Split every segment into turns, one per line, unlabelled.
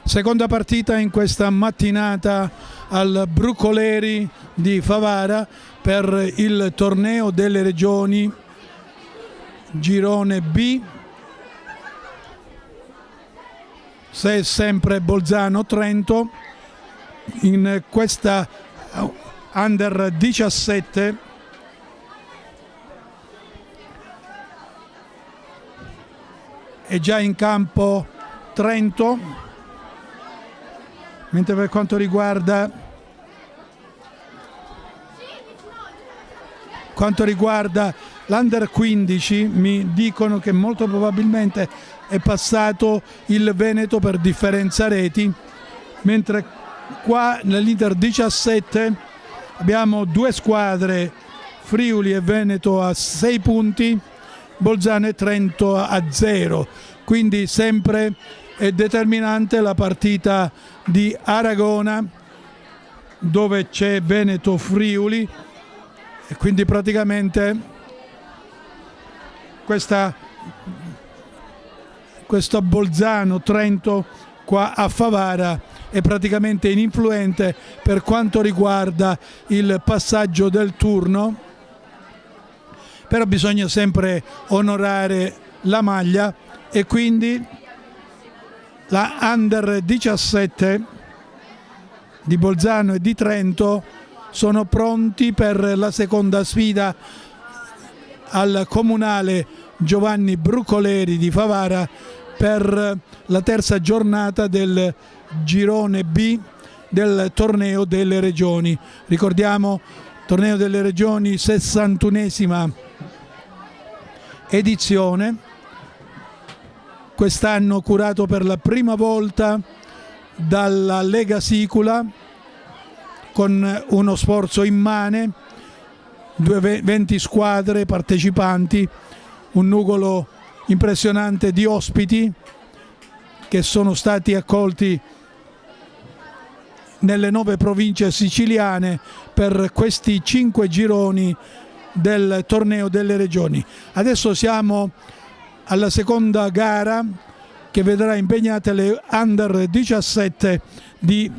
Seconda partita in questa mattinata al Brucoleri di Favara per il torneo delle regioni girone B. Se è sempre Bolzano-Trento in questa Under 17. È già in campo Trento, mentre per quanto riguarda l'Under 15 mi dicono che molto probabilmente è passato il Veneto per differenza reti, mentre qua nell'Inter 17 abbiamo due squadre, Friuli e Veneto a 6 punti, Bolzano e Trento a 0, quindi sempre è determinante la partita di Aragona dove c'è Veneto Friuli e quindi praticamente questo Bolzano Trento qua a Favara è praticamente ininfluente per quanto riguarda il passaggio del turno, però bisogna sempre onorare la maglia e quindi la Under 17 di Bolzano e di Trento sono pronti per la seconda sfida al comunale Giovanni Brucoleri di Favara per la terza giornata del girone B del torneo delle regioni. Ricordiamo, torneo delle regioni, 61esima edizione, quest'anno curato per la prima volta dalla Lega Sicula con uno sforzo immane, 20 squadre partecipanti, un nugolo impressionante di ospiti che sono stati accolti nelle 9 province siciliane per questi 5 gironi del torneo delle regioni. Adesso siamo alla seconda gara che vedrà impegnate le Under 17 di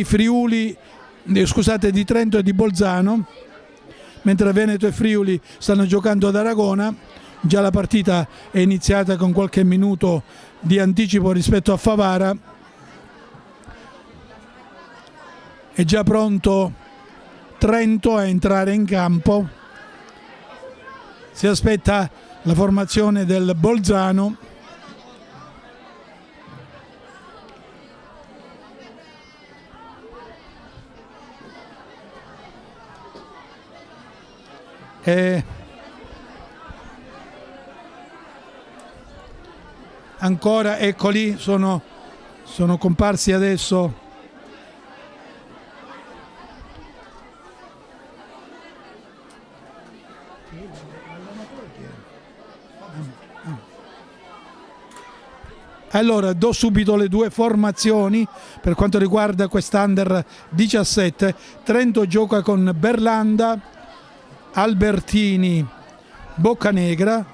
Friuli, di Trento e di Bolzano, mentre Veneto e Friuli stanno giocando ad Aragona. Già la partita è iniziata con qualche minuto di anticipo rispetto a Favara. È già pronto Trento a entrare in campo. Si aspetta la formazione del Bolzano. Ancora, eccoli, sono comparsi adesso Allora, do subito le due formazioni per quanto riguarda quest'Under 17. Trento gioca con Berlanda, Albertini, Boccanegra,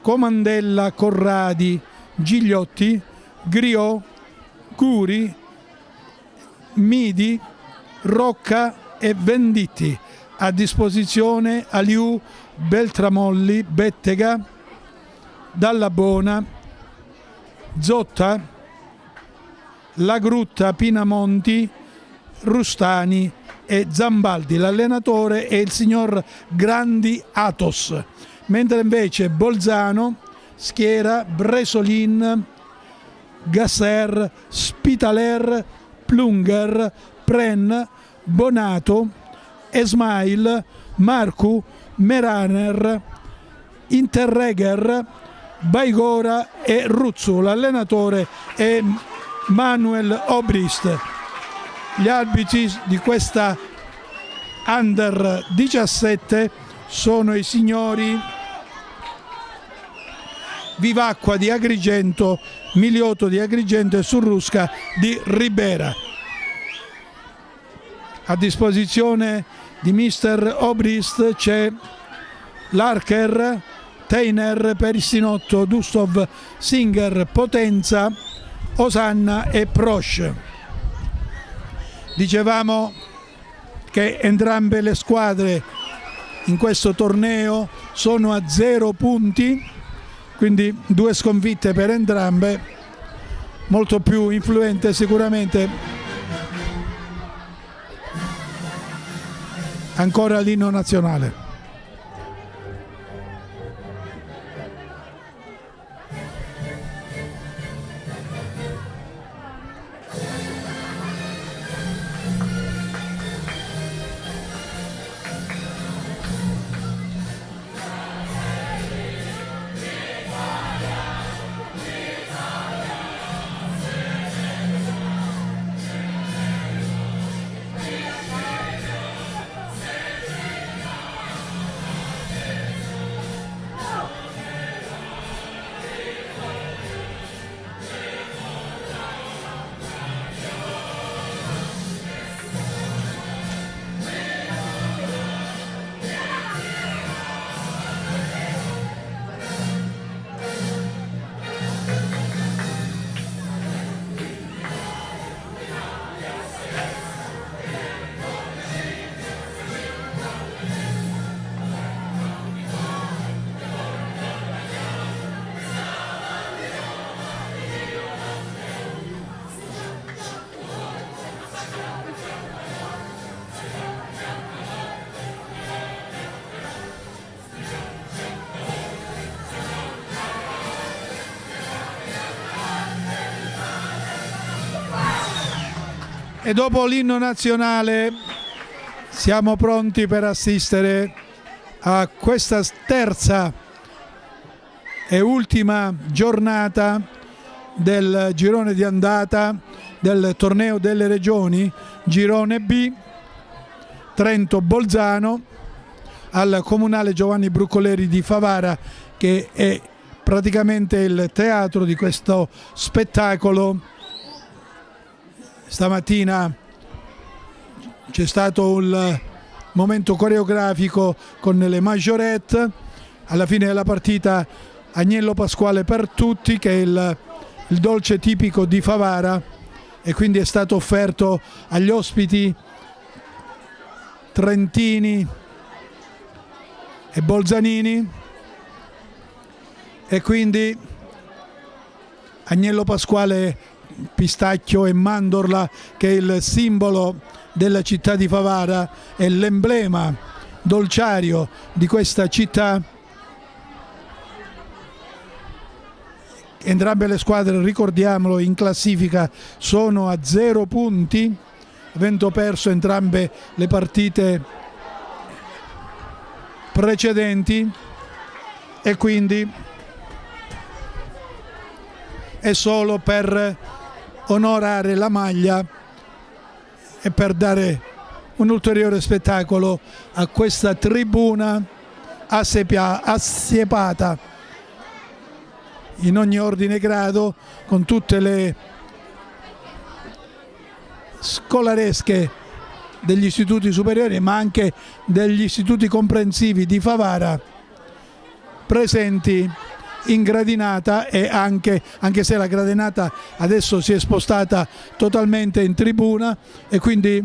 Comandella, Corradi, Gigliotti, Griot, Guri, Midi, Rocca e Venditti. A disposizione Aliù, Beltramolli, Bettega, Dallabona, Zotta, Lagrutta, Pinamonti, Rustani e Zambaldi. L'allenatore è il signor Grandi Atos, mentre invece Bolzano schiera Bresolin, Gasser, Spitaler, Plunger, Pren, Bonato, Esmail, Marcu, Meraner, Interreger, Baigora e Ruzzu. L'allenatore è Manuel Obrist. Gli arbitri di questa Under 17 sono i signori Vivacqua di Agrigento, Miliotto di Agrigento e Surrusca di Ribera. A disposizione di Mister Obrist c'è Larker, Teiner, Perissinotto, Dustov, Singer, Potenza Osanna e Prosch. Dicevamo che entrambe le squadre in questo torneo sono a 0 punti, quindi 2 sconfitte per entrambe, molto più influente sicuramente ancora l'inno nazionale. E dopo l'inno nazionale siamo pronti per assistere a questa terza e ultima giornata del girone di andata del torneo delle regioni, girone B, Trento-Bolzano, al comunale Giovanni Brucoleri di Favara, che è praticamente il teatro di questo spettacolo. Stamattina c'è stato un momento coreografico con le majorette, alla fine della partita agnello pasquale per tutti, che è il dolce tipico di Favara, e quindi è stato offerto agli ospiti trentini e bolzanini, e quindi agnello pasquale, pistacchio e mandorla, che è il simbolo della città di Favara, è l'emblema dolciario di questa città. Entrambe le squadre, ricordiamolo, in classifica sono a 0 punti, avendo perso entrambe le partite precedenti, e quindi è solo per onorare la maglia e per dare un ulteriore spettacolo a questa tribuna assiepata in ogni ordine e grado, con tutte le scolaresche degli istituti superiori, ma anche degli istituti comprensivi di Favara presenti in gradinata, e anche se la gradinata adesso si è spostata totalmente in tribuna, e quindi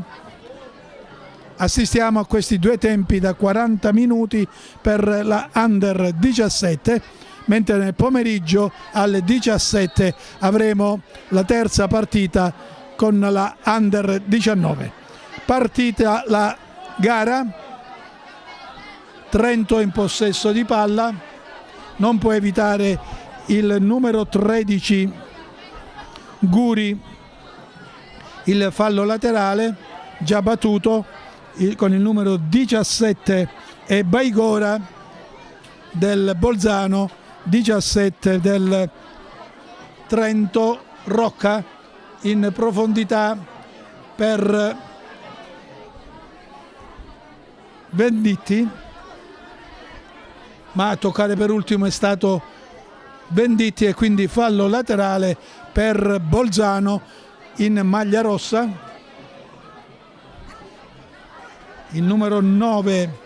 assistiamo a questi due tempi da 40 minuti per la Under 17, mentre nel pomeriggio alle 17 avremo la terza partita con la Under 19. Partita la gara, Trento in possesso di palla, non può evitare il numero 13 Guri il fallo laterale già battuto, con il numero 17 e Baigora del Bolzano, 17 del Trento, Rocca in profondità per Venditti, ma a toccare per ultimo è stato Venditti, e quindi fallo laterale per Bolzano in maglia rossa. Il numero 9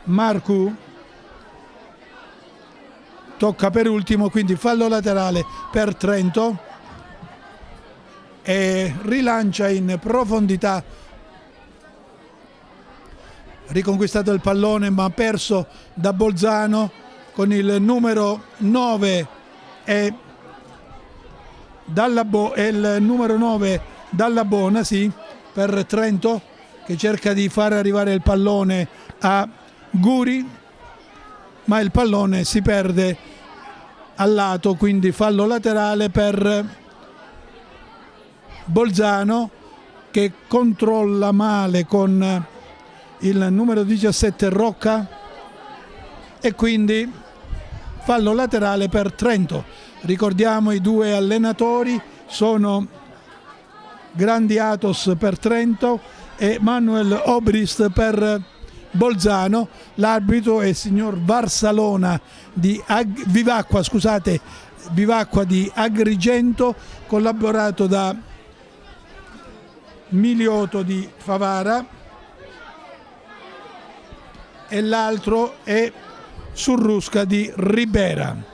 Marcu tocca per ultimo, quindi fallo laterale per Trento. e rilancia in profondità, riconquistato il pallone ma perso da Bolzano con il numero 9 e il numero 9 Dall'Abona, sì, per Trento, che cerca di far arrivare il pallone a Guri, ma il pallone si perde al lato, quindi fallo laterale per Bolzano, che controlla male con il numero 17 Rocca, e quindi fallo laterale per Trento. Ricordiamo i due allenatori sono Grandi Atos per Trento e Manuel Obrist per Bolzano. L'arbitro è il signor Vivacqua di Agrigento, collaborato da Miliotto di Favara, e l'altro è Surrusca di Ribera.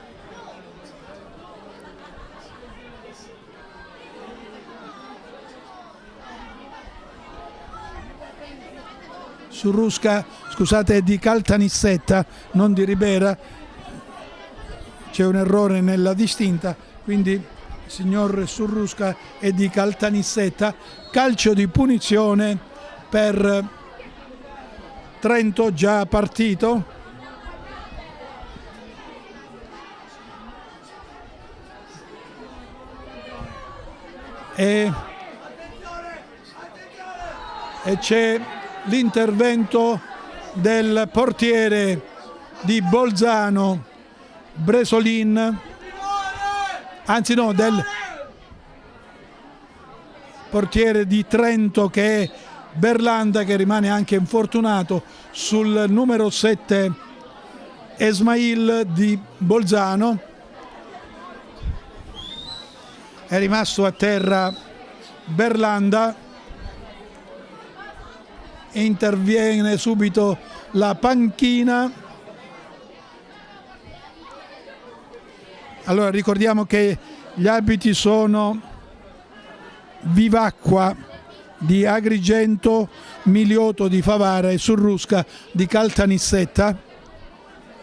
Surrusca, scusate, è di Caltanissetta, non di Ribera, c'è un errore nella distinta, quindi il signor Surrusca è di Caltanissetta. Calcio di punizione per Trento, già partito. E c'è l'intervento del portiere di Bolzano, Bresolin, anzi no, del portiere di Trento, che è Berlanda, che rimane anche infortunato, sul numero 7 Esmail di Bolzano. È rimasto a terra Berlanda e interviene subito la panchina. Allora ricordiamo che gli arbitri sono Vivacqua di Agrigento, Miliotto di Favara e Surrusca di Caltanissetta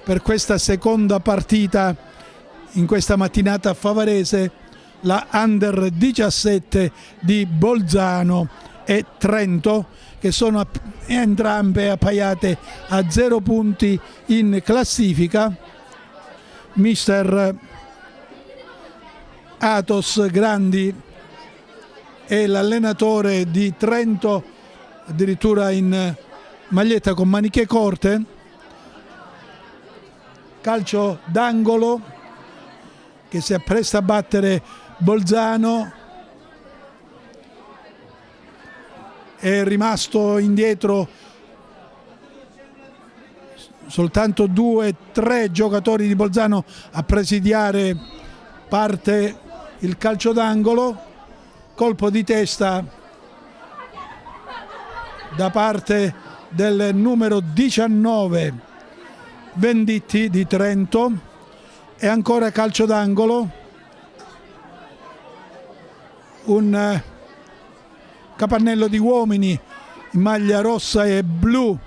per questa seconda partita in questa mattinata favarese. La Under 17 di Bolzano e Trento, che sono entrambe appaiate a 0 punti in classifica. Mister Atos Grandi e l'allenatore di Trento addirittura in maglietta con maniche corte. Calcio d'angolo che si appresta a battere Bolzano. È rimasto indietro soltanto 2-3 giocatori di Bolzano a presidiare parte il calcio d'angolo. Colpo di testa da parte del numero 19 Venditti di Trento, e ancora calcio d'angolo, un capannello di uomini in maglia rossa e blu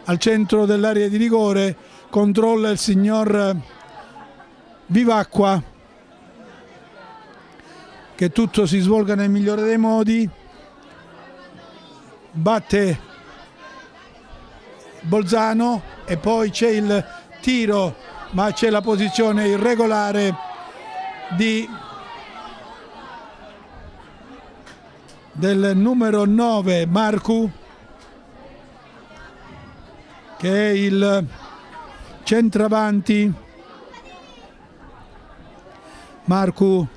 al centro dell'area di rigore. Controlla il signor Vivacqua, che tutto si svolga nel migliore dei modi. Batte Bolzano e poi c'è il tiro, ma c'è la posizione irregolare del numero 9 Marcu, che è il centravanti. Marcu,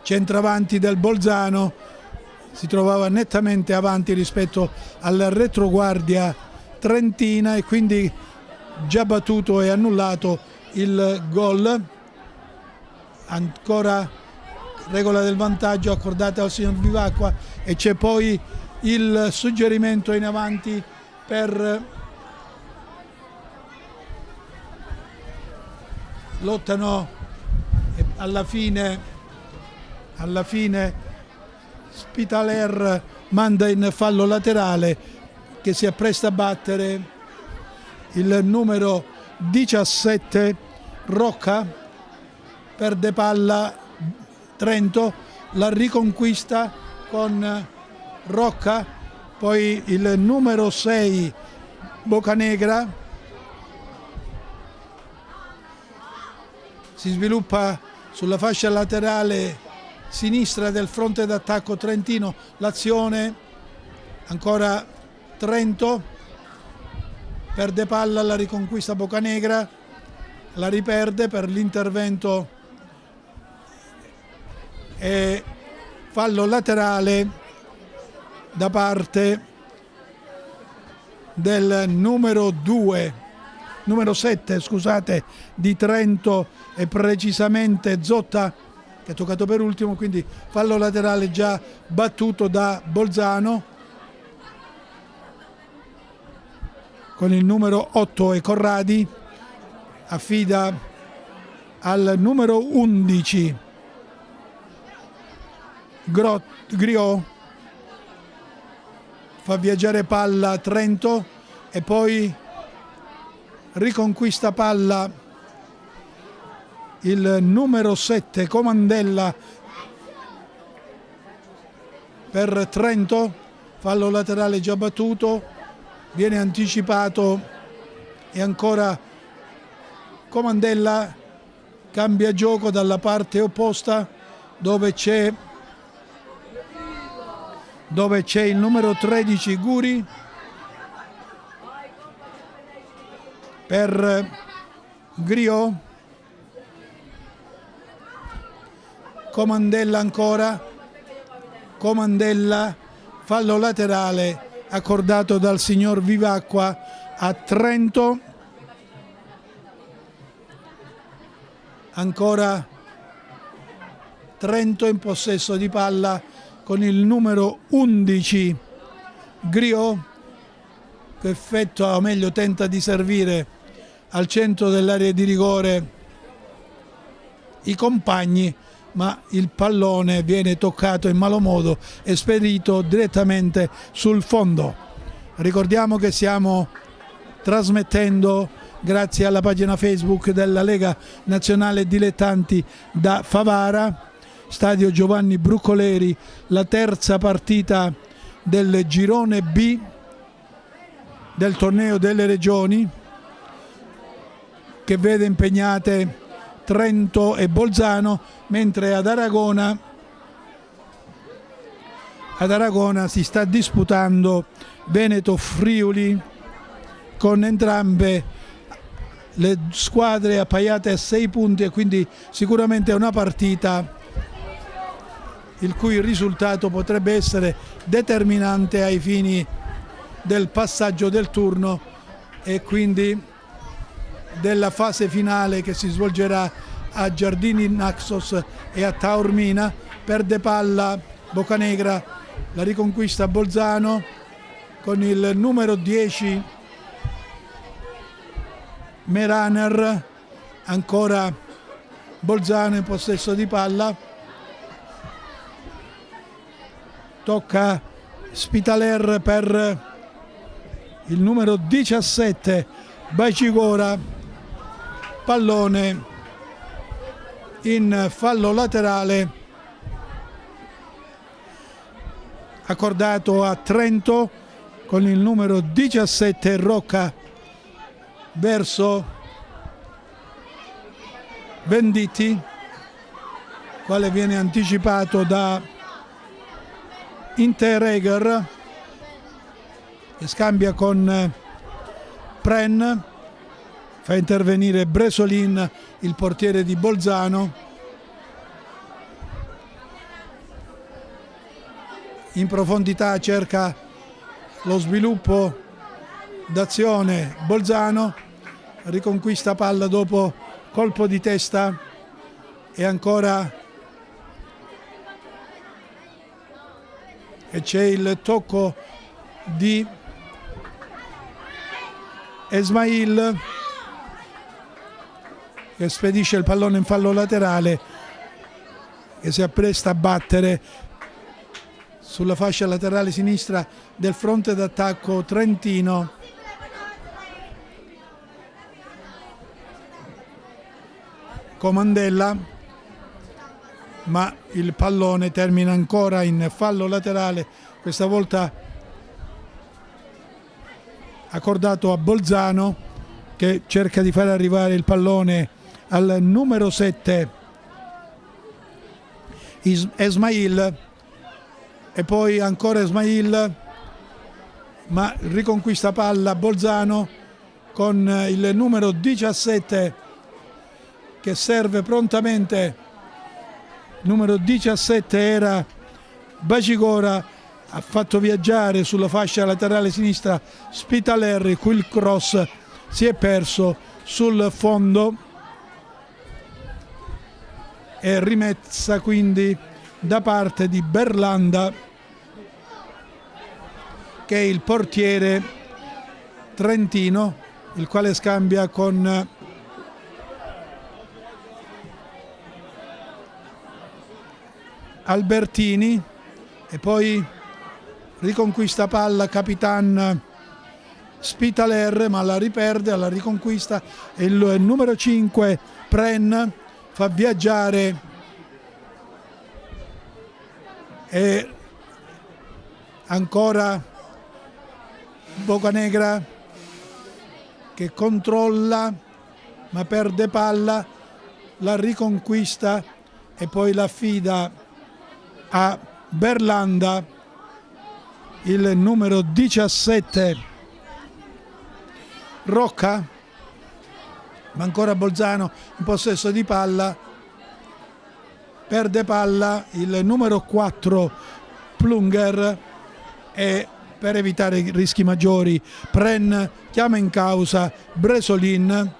centravanti del Bolzano, si trovava nettamente avanti rispetto alla retroguardia trentina, e quindi già battuto e annullato il gol. Ancora regola del vantaggio accordata al signor Vivacqua, e c'è poi il suggerimento in avanti per lottano alla fine Spitaler manda in fallo laterale che si appresta a battere il numero 17 Rocca, perde palla Trento, la riconquista con Rocca, poi il numero 6 Bocanegra, si sviluppa sulla fascia laterale sinistra del fronte d'attacco trentino l'azione, ancora Trento, perde palla, la riconquista Bocanegra, la riperde per l'intervento e fallo laterale da parte del numero 7 di Trento, e precisamente Zotta, che ha toccato per ultimo, quindi fallo laterale già battuto da Bolzano con il numero 8 e Corradi affida al numero 11 Griot, fa viaggiare palla Trento e poi riconquista palla il numero 7 Comandella per Trento, fallo laterale già battuto, viene anticipato e ancora Comandella cambia gioco dalla parte opposta dove c'è il numero 13 Guri per Griot, Comandella ancora, Comandella, fallo laterale accordato dal signor Vivacqua a Trento, ancora Trento in possesso di palla con il numero 11 Griot, che effettua, o meglio tenta di servire al centro dell'area di rigore i compagni, ma il pallone viene toccato in malo modo e spedito direttamente sul fondo. Ricordiamo che stiamo trasmettendo grazie alla pagina Facebook della Lega Nazionale Dilettanti da Favara, stadio Giovanni Brucoleri, la terza partita del girone B del torneo delle regioni, che vede impegnate Trento e Bolzano, mentre ad Aragona si sta disputando Veneto Friuli, con entrambe le squadre appaiate a 6 punti, e quindi sicuramente è una partita il cui risultato potrebbe essere determinante ai fini del passaggio del turno e quindi della fase finale che si svolgerà a Giardini Naxos e a Taormina. Perde palla Bocanegra, la riconquista Bolzano con il numero 10 Meraner, ancora Bolzano in possesso di palla, tocca Spitaler per il numero 17 Bacigora, pallone in fallo laterale accordato a Trento con il numero 17 Rocca verso Venditti, quale viene anticipato da Interegger, che scambia con Pren, fa intervenire Bresolin, il portiere di Bolzano. In profondità cerca lo sviluppo d'azione Bolzano, riconquista palla dopo colpo di testa e ancora e c'è il tocco di Esmail che spedisce il pallone in fallo laterale che si appresta a battere sulla fascia laterale sinistra del fronte d'attacco trentino. Comandella, ma il pallone termina ancora in fallo laterale, questa volta accordato a Bolzano, che cerca di far arrivare il pallone al numero 7 Esmail, e poi ancora Esmail, ma riconquista palla Bolzano con il numero 17 che serve prontamente. Numero 17 era Bacigora, ha fatto viaggiare sulla fascia laterale sinistra Spitaler, qui il cross si è perso sul fondo e rimessa quindi da parte di Berlanda, che è il portiere trentino, il quale scambia con Albertini, e poi riconquista palla Capitan Spitaler, ma la riperde alla riconquista, e il numero 5 Pren fa viaggiare e ancora Bocanegra che controlla ma perde palla, la riconquista e poi la affida a Berlanda, il numero 17 Rocca, ma ancora Bolzano in possesso di palla, perde palla il numero 4 Plunger, e per evitare rischi maggiori Pren chiama in causa Bresolin,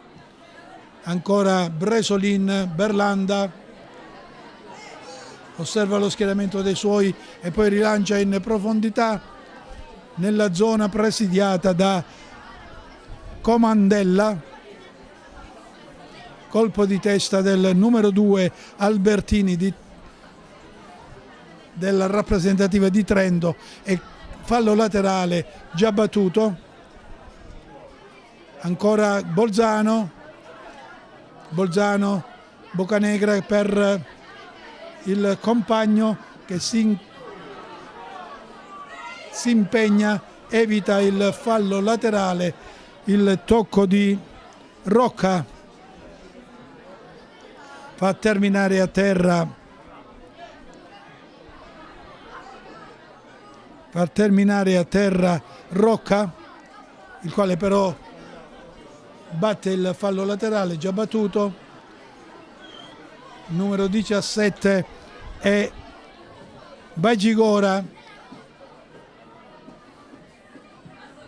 ancora Bresolin, Berlanda osserva lo schieramento dei suoi e poi rilancia in profondità nella zona presidiata da Comandella, colpo di testa del numero 2 Albertini della rappresentativa di Trento, e fallo laterale già battuto. Ancora Bolzano, Bocanegra per il compagno che si impegna, evita il fallo laterale, il tocco di Rocca fa terminare a terra Rocca, il quale però batte il fallo laterale già battuto. Numero 17 è Bacigora,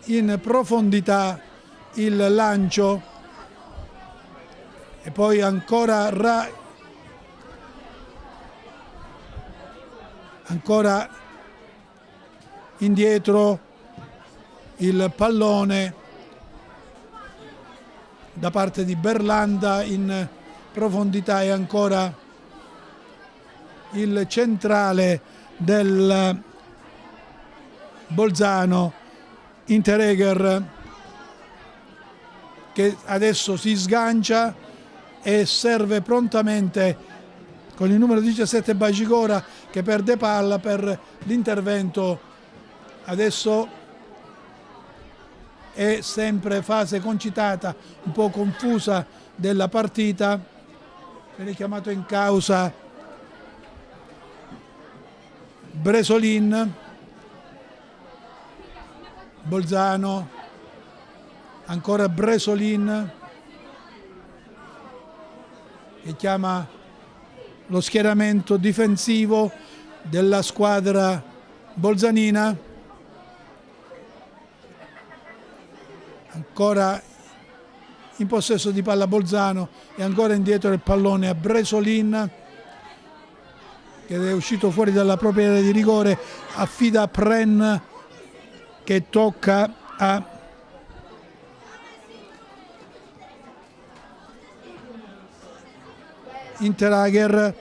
in profondità il lancio, e poi ancora indietro il pallone da parte di Berlanda in profondità, e ancora il centrale del Bolzano Interegger, che adesso si sgancia e serve prontamente con il numero 17 Bacigora, che perde palla per l'intervento. Adesso è sempre fase concitata, un po' confusa della partita, viene chiamato in causa Bresolin. Bolzano, ancora Bresolin che chiama lo schieramento difensivo della squadra bolzanina. Ancora in possesso di palla Bolzano, e ancora indietro il pallone a Bresolin, che è uscito fuori dalla propria area di rigore, affida a Pren, che tocca a Interager.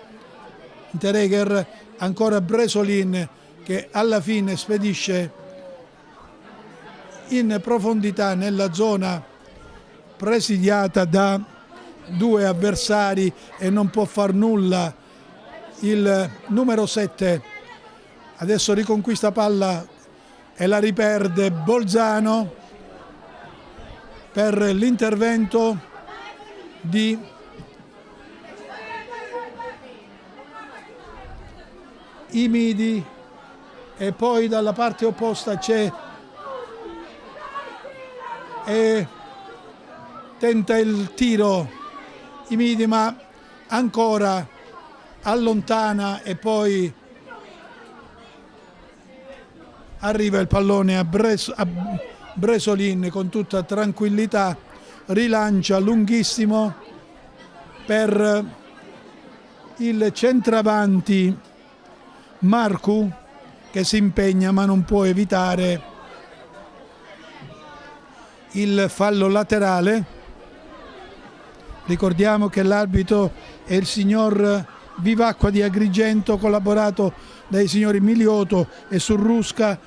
Interegger, ancora Bresolin che alla fine spedisce in profondità nella zona presidiata da due avversari e non può far nulla il numero 7. Adesso riconquista palla e la riperde Bolzano per l'intervento di Imidi, e poi dalla parte opposta c'è e tenta il tiro Imidi, ma ancora allontana e poi arriva il pallone a Bresolin con tutta tranquillità, rilancia lunghissimo per il centravanti Marcu che si impegna ma non può evitare il fallo laterale. Ricordiamo che l'arbitro è il signor Vivacqua di Agrigento, collaborato dai signori Milioto e Surrusca,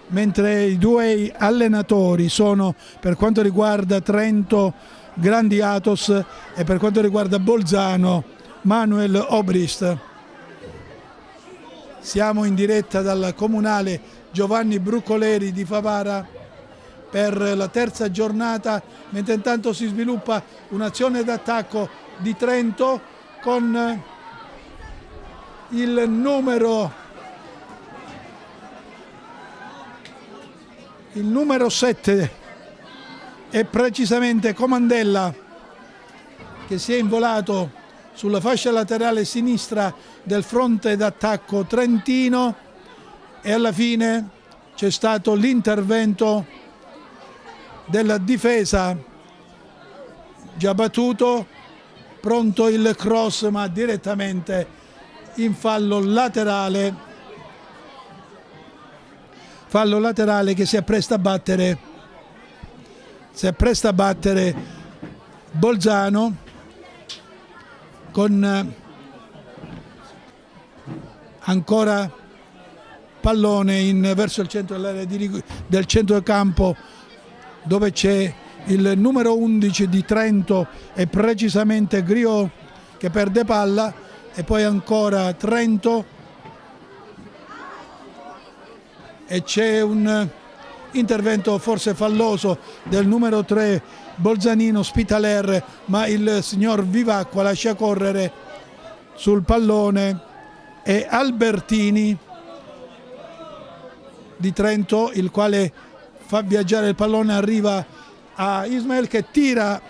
mentre i due allenatori sono, per quanto riguarda Trento, Grandi Atos, e per quanto riguarda Bolzano, Manuel Obrist. Siamo in diretta dal comunale Giovanni Brucoleri di Favara per la terza giornata, mentre intanto si sviluppa un'azione d'attacco di Trento con il numero 7 e precisamente Comandella, che si è involato sulla fascia laterale sinistra del fronte d'attacco trentino, e alla fine c'è stato l'intervento della difesa già battuto, pronto il cross ma direttamente in fallo laterale che si appresta a battere Bolzano con ancora pallone verso il centro dell'area del centro del campo, dove c'è il numero 11 di Trento e precisamente Griot che perde palla, e poi ancora Trento, e c'è un intervento forse falloso del numero 3 bolzanino Spitaler, ma il signor Vivacqua lascia correre sul pallone e Albertini di Trento, il quale fa viaggiare il pallone, arriva a Ismael che tira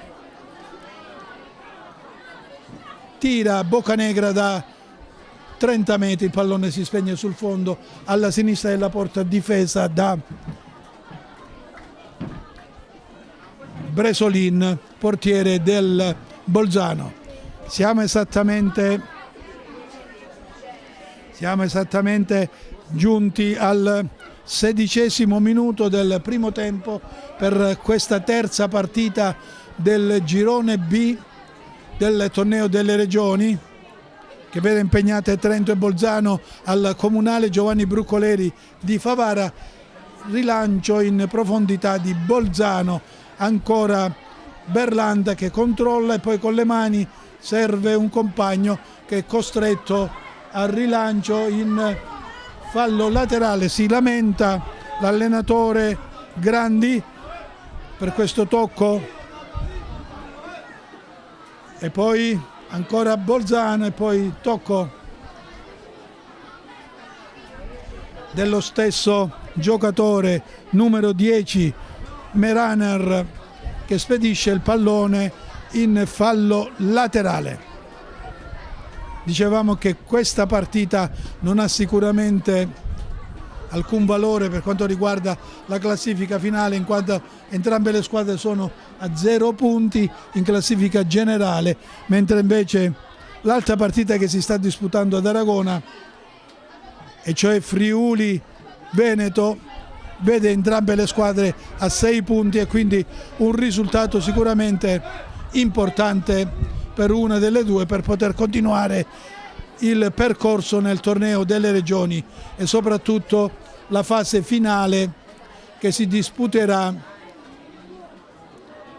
Boccanegra da 30 metri, il pallone si spegne sul fondo alla sinistra della porta, difesa da Bresolin, portiere del Bolzano. Siamo esattamente giunti al 16° minuto del primo tempo per questa terza partita del girone B del torneo delle regioni, che vede impegnate Trento e Bolzano al comunale Giovanni Brucoleri di Favara. Rilancio in profondità di Bolzano, ancora Berlanda che controlla e poi con le mani serve un compagno che è costretto al rilancio in fallo laterale. Si lamenta l'allenatore Grandi per questo tocco, e poi ancora Bolzano e poi tocco dello stesso giocatore numero 10 Meraner, che spedisce il pallone in fallo laterale. Dicevamo che questa partita non ha sicuramente alcun valore per quanto riguarda la classifica finale, in quanto entrambe le squadre sono a 0 punti in classifica generale, mentre invece l'altra partita che si sta disputando ad Aragona, e cioè Friuli Veneto, vede entrambe le squadre a 6 punti, e quindi un risultato sicuramente importante per una delle due per poter continuare il percorso nel torneo delle regioni e soprattutto la fase finale che si disputerà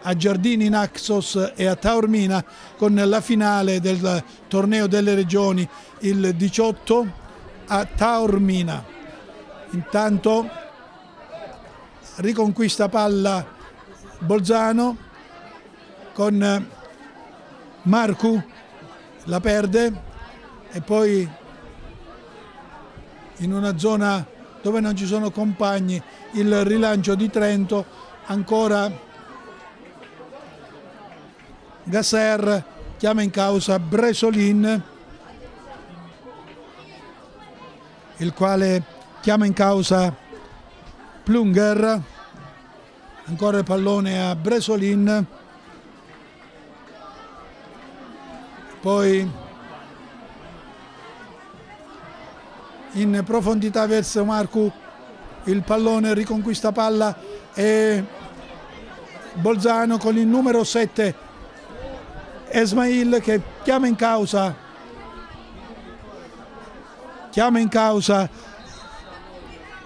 a Giardini Naxos e a Taormina, con la finale del torneo delle regioni il 18 a Taormina. Intanto riconquista palla Bolzano con Marcu, la perde e poi in una zona dove non ci sono compagni il rilancio di Trento, ancora Gasser chiama in causa Bresolin, il quale chiama in causa Plunger, ancora il pallone a Bresolin, poi in profondità verso Marcu, il pallone riconquista palla e Bolzano con il numero 7 Esmail che chiama in causa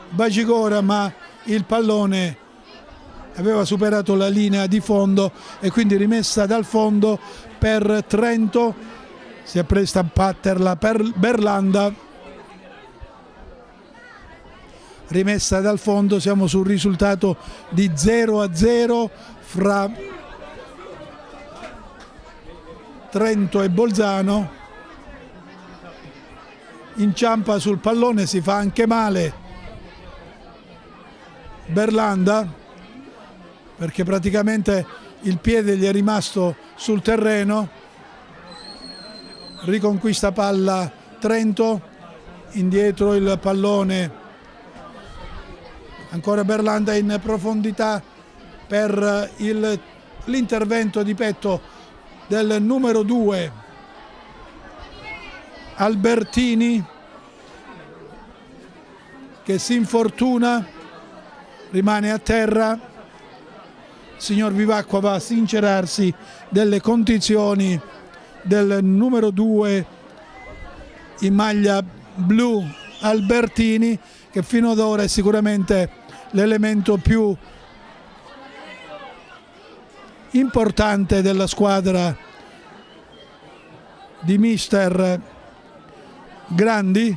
Bacigora, ma il pallone aveva superato la linea di fondo e quindi rimessa dal fondo per Trento. Si appresta a batterla per Berlanda, rimessa dal fondo. Siamo sul risultato di 0-0 fra Trento e Bolzano. Inciampa sul pallone, si fa anche male Berlanda perché praticamente il piede gli è rimasto sul terreno. Riconquista palla Trento, indietro il pallone, ancora Berlanda in profondità per l'intervento di petto del numero 2 Albertini, che si infortuna, rimane a terra. Signor Vivacqua va a sincerarsi delle condizioni del numero 2 in maglia blu Albertini, che fino ad ora è sicuramente l'elemento più importante della squadra di mister Grandi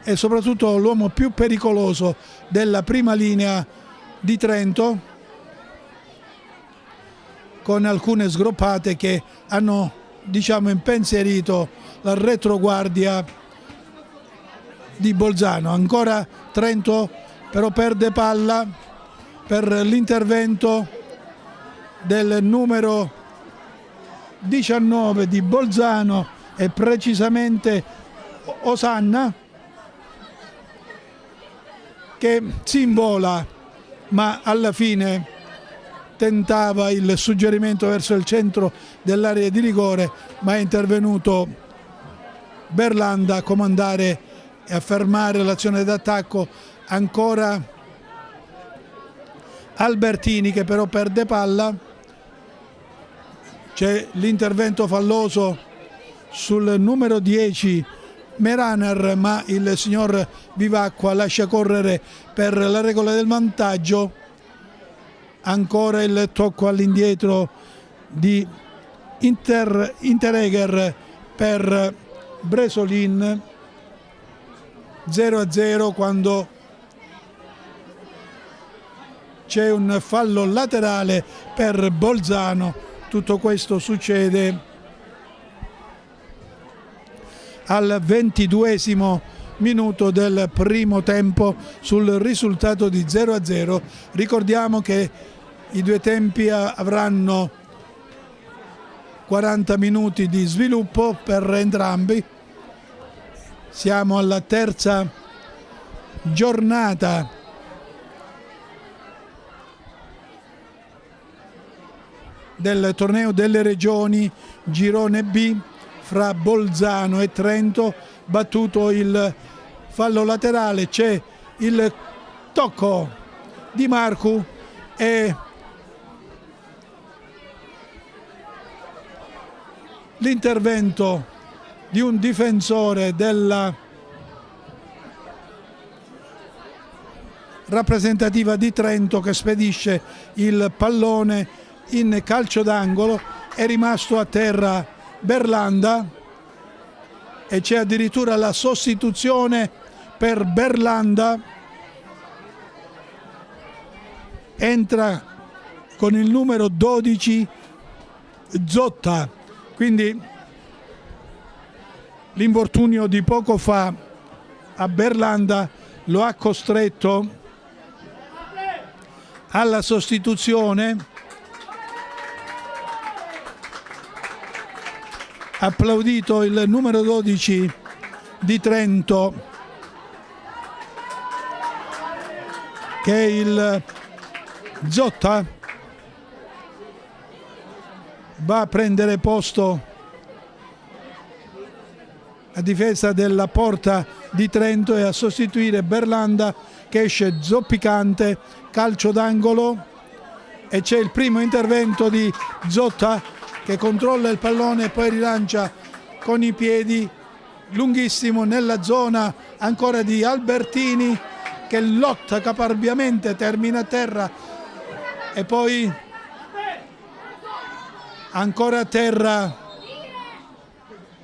e soprattutto l'uomo più pericoloso della prima linea di Trento, con alcune sgroppate che hanno, diciamo, impensierito la retroguardia di Bolzano. Ancora Trento però perde palla per l'intervento del numero 19 di Bolzano e precisamente Osanna, che si invola ma alla fine tentava il suggerimento verso il centro dell'area di rigore, ma è intervenuto Berlanda a comandare e a fermare l'azione d'attacco. Ancora Albertini che però perde palla. C'è l'intervento falloso sul numero 10 Meraner, ma il signor Vivacqua lascia correre per la regola del vantaggio. Ancora il tocco all'indietro di Interegger per Bresolin. 0-0 quando c'è un fallo laterale per Bolzano. Tutto questo succede al 22esimo minuto del primo tempo sul risultato di 0-0. Ricordiamo che i due tempi avranno 40 minuti di sviluppo per entrambi. Siamo alla terza giornata del torneo delle regioni girone B fra Bolzano e Trento. Battuto il fallo laterale, c'è il tocco di Marcu e l'intervento di un difensore della rappresentativa di Trento che spedisce il pallone in calcio d'angolo. È rimasto a terra Berlanda e c'è addirittura la sostituzione per Berlanda. Entra con il numero 12 Zotta, quindi l'infortunio di poco fa a Berlanda lo ha costretto alla sostituzione. Applaudito il numero 12 di Trento, che è il Zotta. Va a prendere posto a difesa della porta di Trento e a sostituire Berlanda, che esce zoppicante, calcio d'angolo, e c'è il primo intervento di Zotta che controlla il pallone e poi rilancia con i piedi lunghissimo nella zona ancora di Albertini, che lotta caparbiamente, termina a terra e poi ancora a terra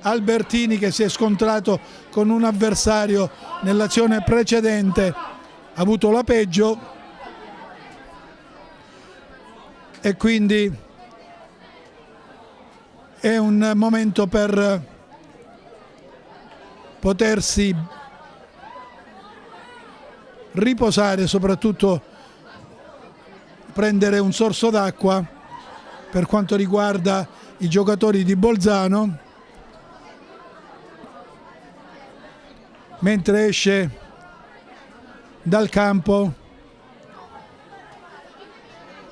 Albertini, che si è scontrato con un avversario nell'azione precedente, ha avuto la peggio e quindi è un momento per potersi riposare, soprattutto prendere un sorso d'acqua per quanto riguarda i giocatori di Bolzano, mentre esce dal campo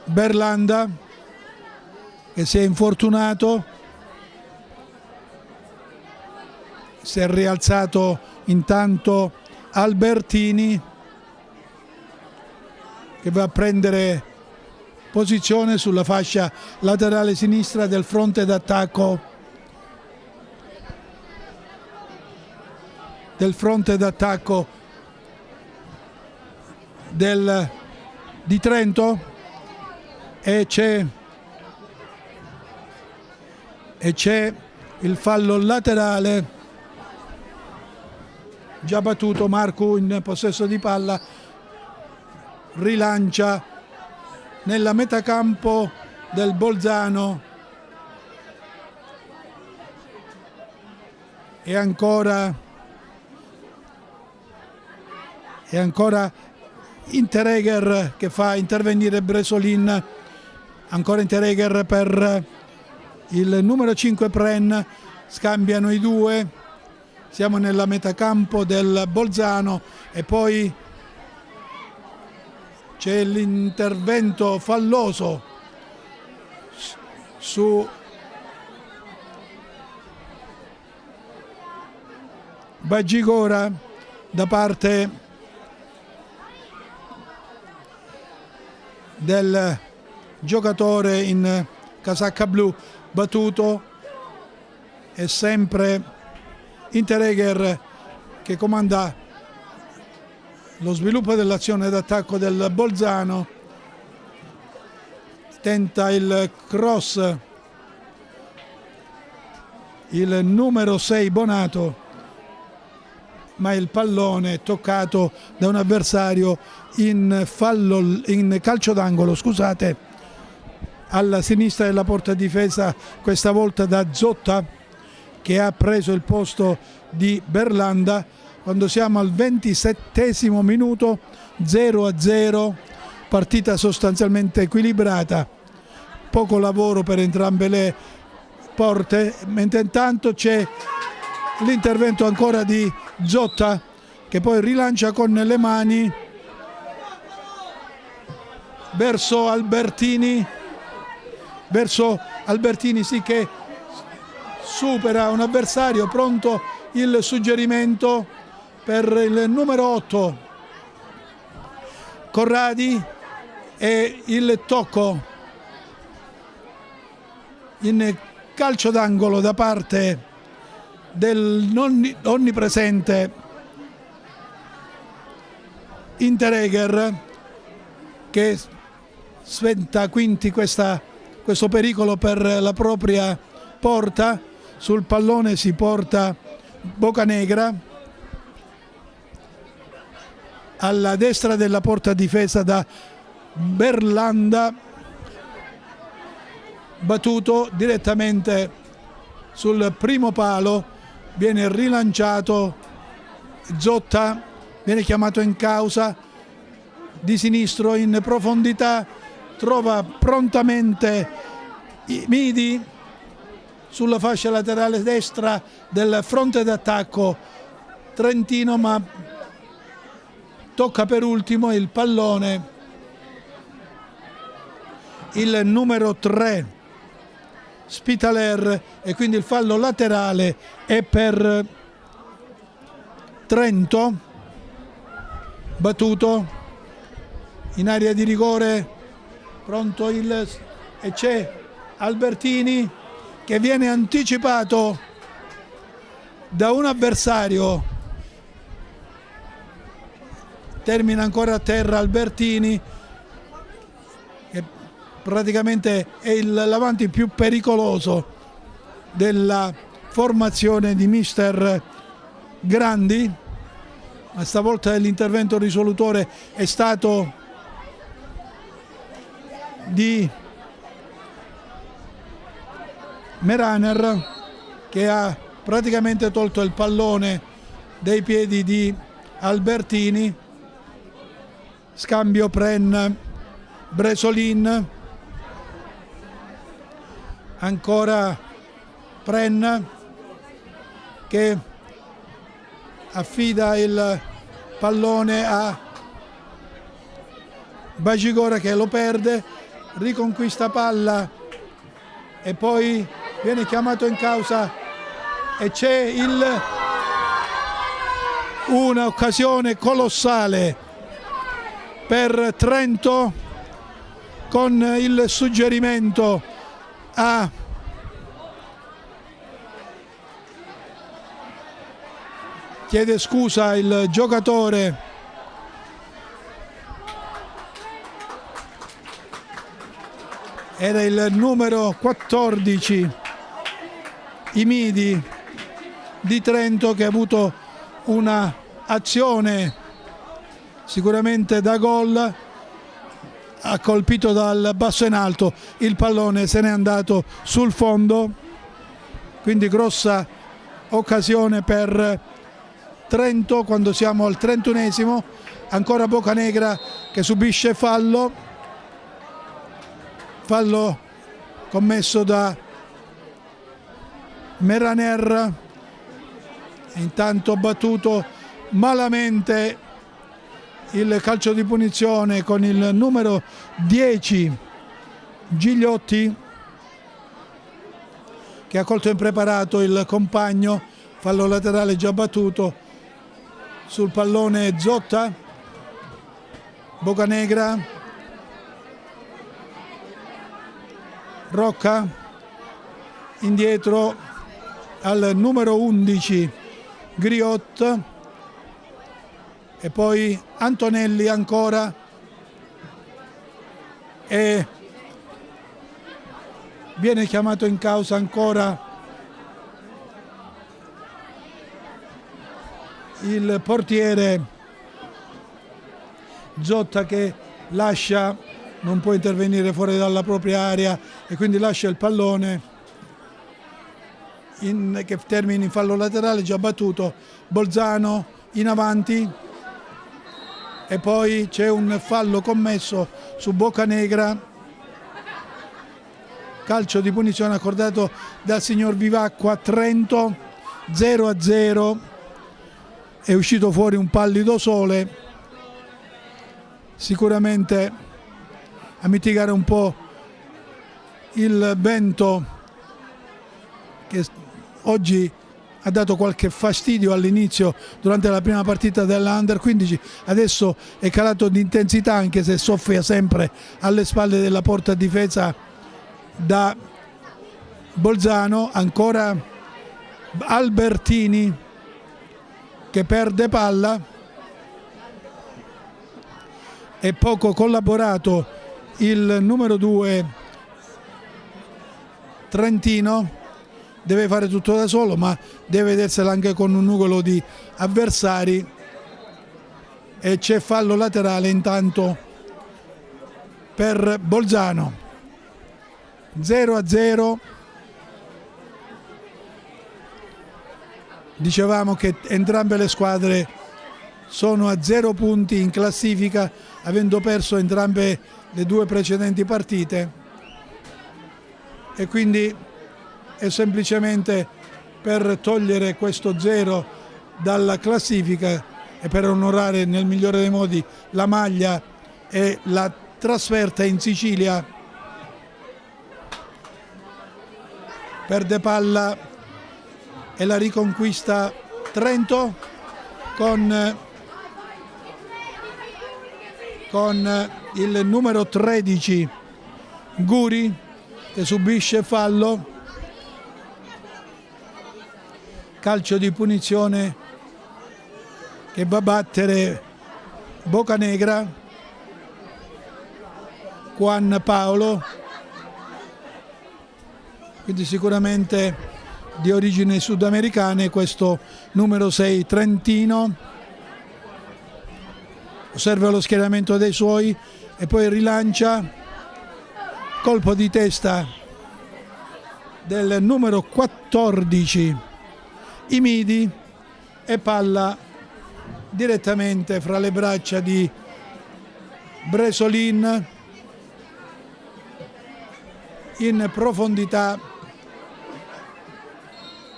Berlanda, che si è infortunato, si è rialzato intanto Albertini, che va a prendere posizione sulla fascia laterale sinistra del fronte d'attacco di Trento, e c'è il fallo laterale già battuto. Marcu in possesso di palla rilancia nella metacampo del Bolzano e ancora Interegger che fa intervenire Bresolin, ancora Interegger per il numero 5 Pren, scambiano i due, siamo nella metacampo del Bolzano e poi c'è l'intervento falloso su Baggigora da parte del giocatore in casacca blu. Battuto è sempre Interegger che comanda lo sviluppo dell'azione d'attacco del Bolzano, tenta il cross il numero 6 Bonato, ma il pallone è toccato da un avversario in calcio d'angolo, scusate, alla sinistra della porta difesa, questa volta da Zotta, che ha preso il posto di Berlanda. Quando siamo al 27° minuto, 0-0, partita sostanzialmente equilibrata, poco lavoro per entrambe le porte, mentre intanto c'è l'intervento ancora di Zotta, che poi rilancia con le mani verso Albertini, sì, che supera un avversario, pronto il suggerimento per il numero 8 Corradi e il tocco in calcio d'angolo da parte del onnipresente Interegger, che sventa quindi questo pericolo per la propria porta. Sul pallone si porta Bocanegra, alla destra della porta difesa da Berlanda, battuto direttamente sul primo palo, viene rilanciato Zotta, viene chiamato in causa di sinistro in profondità, trova prontamente Midi sulla fascia laterale destra del fronte d'attacco trentino, ma tocca per ultimo il pallone il numero 3 Spitaler, e quindi il fallo laterale è per Trento, battuto in area di rigore, pronto e c'è Albertini che viene anticipato da un avversario, termina ancora a terra Albertini, che praticamente è l'avanti più pericoloso della formazione di mister Grandi, ma stavolta l'intervento risolutore è stato di Meraner, che ha praticamente tolto il pallone dai piedi di Albertini. Scambio Bresolin, ancora Pren che affida il pallone a Bacigora, che lo perde, riconquista palla e poi viene chiamato in causa e c'è un'occasione colossale per Trento, con il suggerimento a chiede scusa il giocatore era il numero 14 Imidi di Trento, che ha avuto una azione sicuramente da gol, ha colpito dal basso in alto, il pallone se n'è andato sul fondo, quindi grossa occasione per Trento quando siamo al 31esimo. Ancora Bocanegra che subisce fallo commesso da Meraner, intanto battuto malamente il calcio di punizione con il numero 10 Gigliotti, che ha colto impreparato il compagno. Fallo laterale già battuto sul pallone Zotta. Bocanegra, Rocca indietro al numero 11 Griot, e poi Antonelli ancora, e viene chiamato in causa ancora il portiere Zotta, che lascia, non può intervenire fuori dalla propria area e quindi lascia il pallone che termina in fallo laterale già battuto. Bolzano in avanti e poi c'è un fallo commesso su Bocanegra, calcio di punizione accordato dal signor Vivacqua. Trento 0-0, è uscito fuori un pallido sole, sicuramente a mitigare un po' il vento che oggi ha dato qualche fastidio all'inizio durante la prima partita della Under 15, adesso è calato di intensità, anche se soffia sempre alle spalle della porta difesa da Bolzano. Ancora Albertini che perde palla, e poco collaborato il numero 2 Trentino, deve fare tutto da solo, ma deve vedersela anche con un nugolo di avversari, e c'è fallo laterale intanto per Bolzano. 0-0. Dicevamo che entrambe le squadre sono a 0 punti in classifica, avendo perso entrambe le due precedenti partite, e quindi è semplicemente per togliere questo 0 dalla classifica e per onorare nel migliore dei modi la maglia e la trasferta in Sicilia. Perde palla e la riconquista Trento con il numero 13 Guri che subisce fallo. Calcio di punizione che va a battere Bocanegra, Juan Paolo, quindi sicuramente di origini sudamericane questo numero 6 Trentino. Osserva lo schieramento dei suoi e poi rilancia, colpo di testa del numero 14 Imidi e palla direttamente fra le braccia di Bresolin in profondità.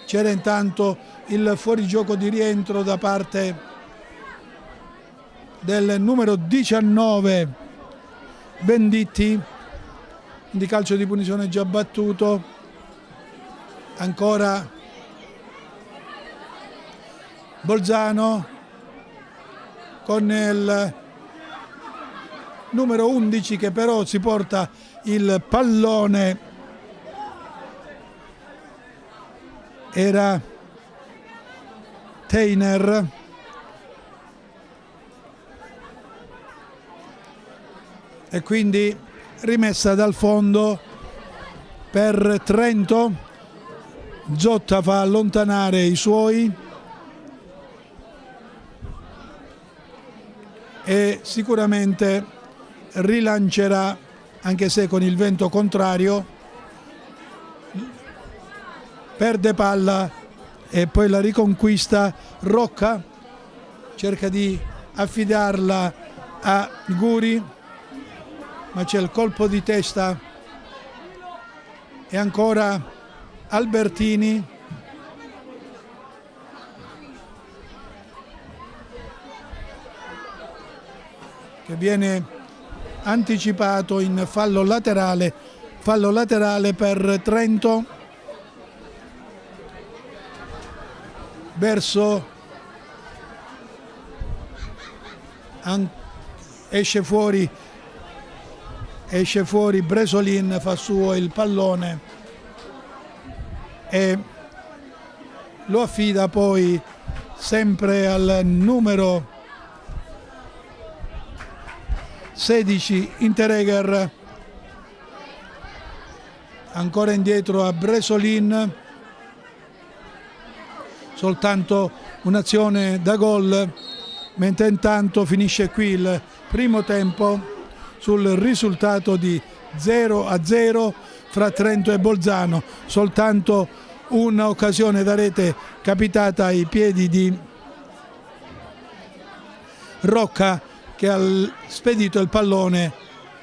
C'era intanto il fuorigioco di rientro da parte del numero 19 Venditti, di calcio di punizione già battuto. Ancora Bolzano con il numero 11 che però si porta il pallone, era Teiner, e quindi rimessa dal fondo per Trento. Zotta fa allontanare i suoi e sicuramente rilancerà, anche se con il vento contrario. Perde palla e poi la riconquista Rocca, cerca di affidarla a Guri, ma c'è il colpo di testa e ancora Albertini che viene anticipato in fallo laterale per Trento. Verso esce fuori Bresolin, fa suo il pallone e lo affida poi sempre al numero 16 Interegger, ancora indietro a Bresolin. Soltanto un'azione da gol, mentre intanto finisce qui il primo tempo sul risultato di 0-0 fra Trento e Bolzano. Soltanto un'occasione da rete capitata ai piedi di Rocca, che ha spedito il pallone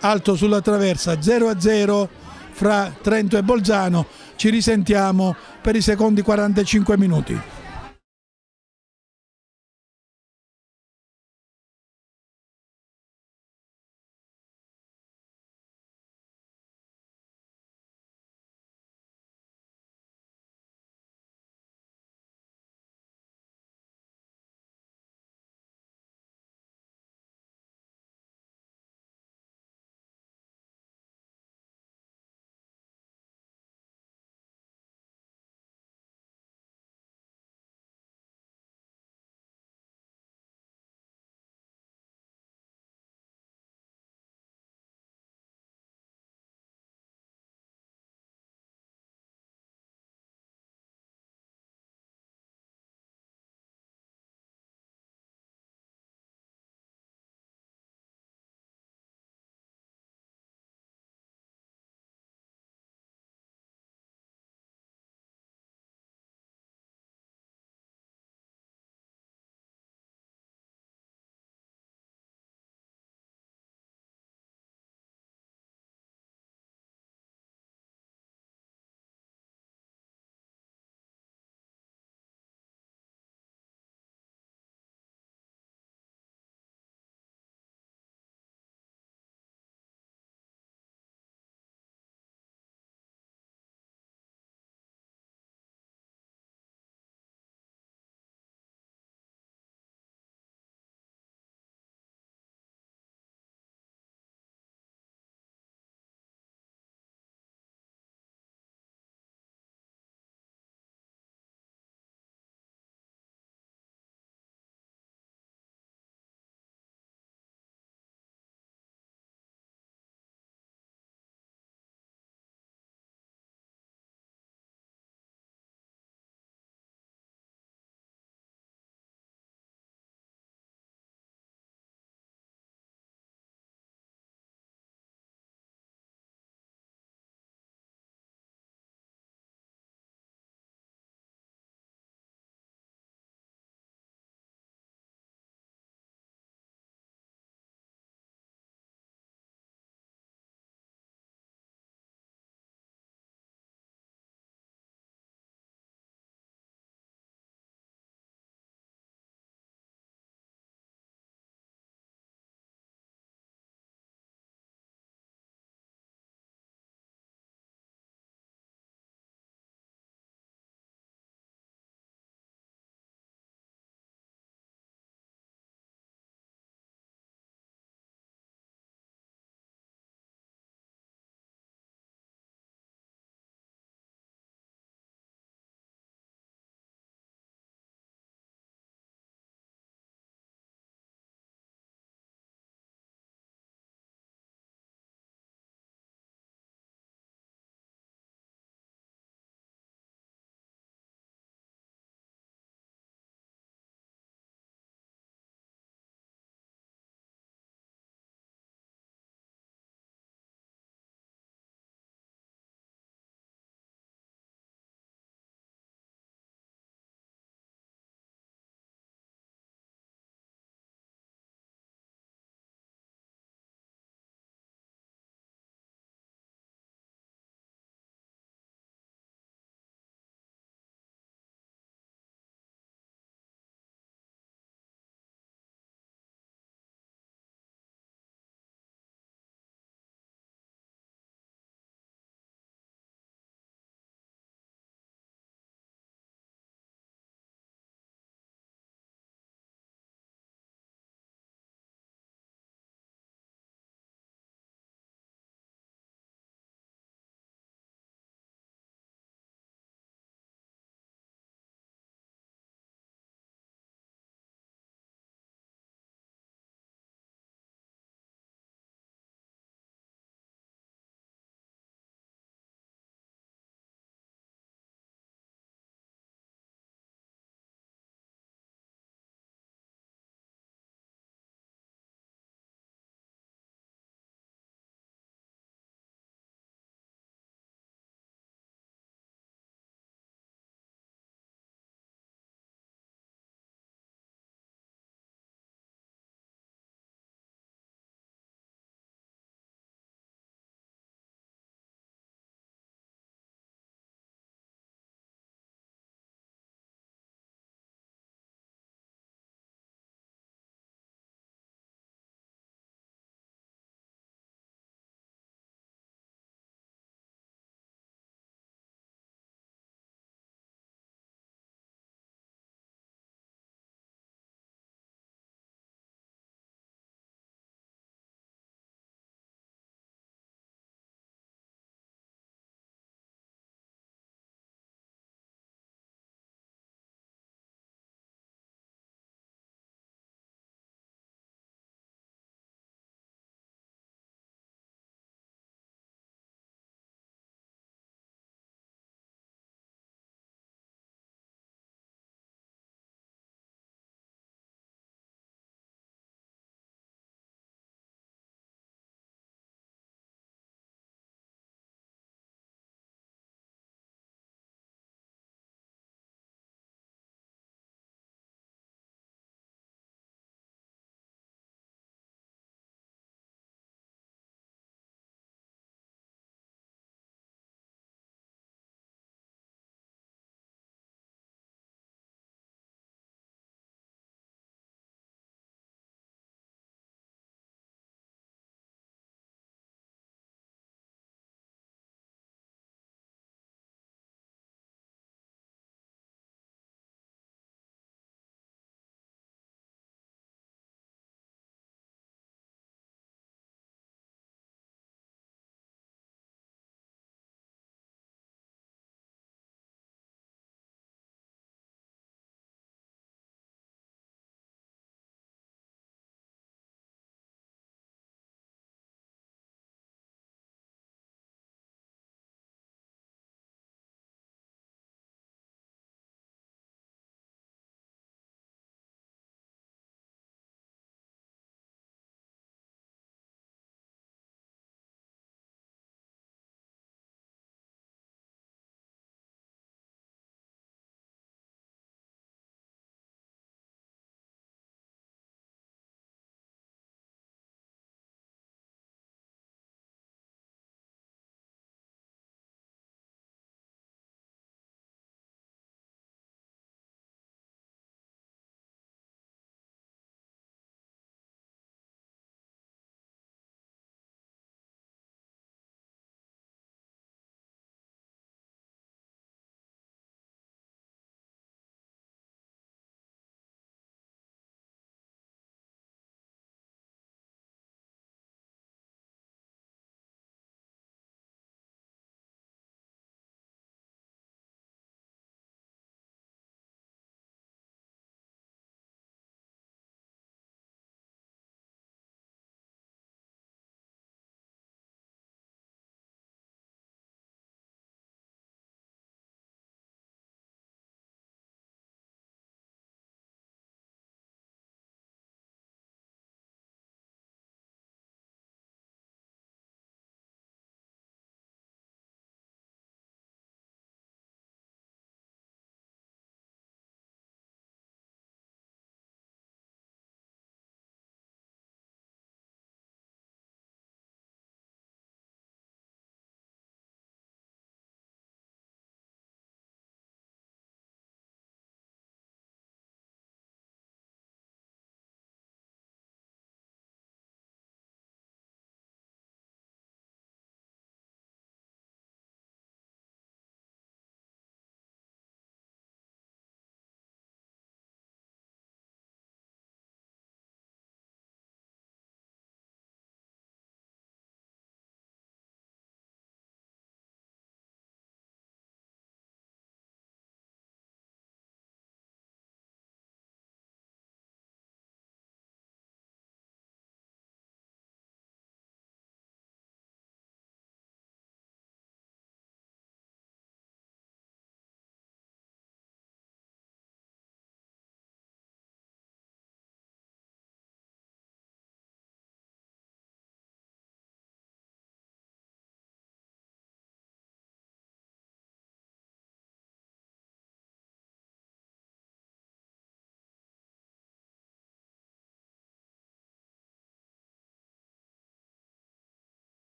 alto sulla traversa. 0-0 fra Trento e Bolzano. Ci risentiamo per i secondi 45 minuti.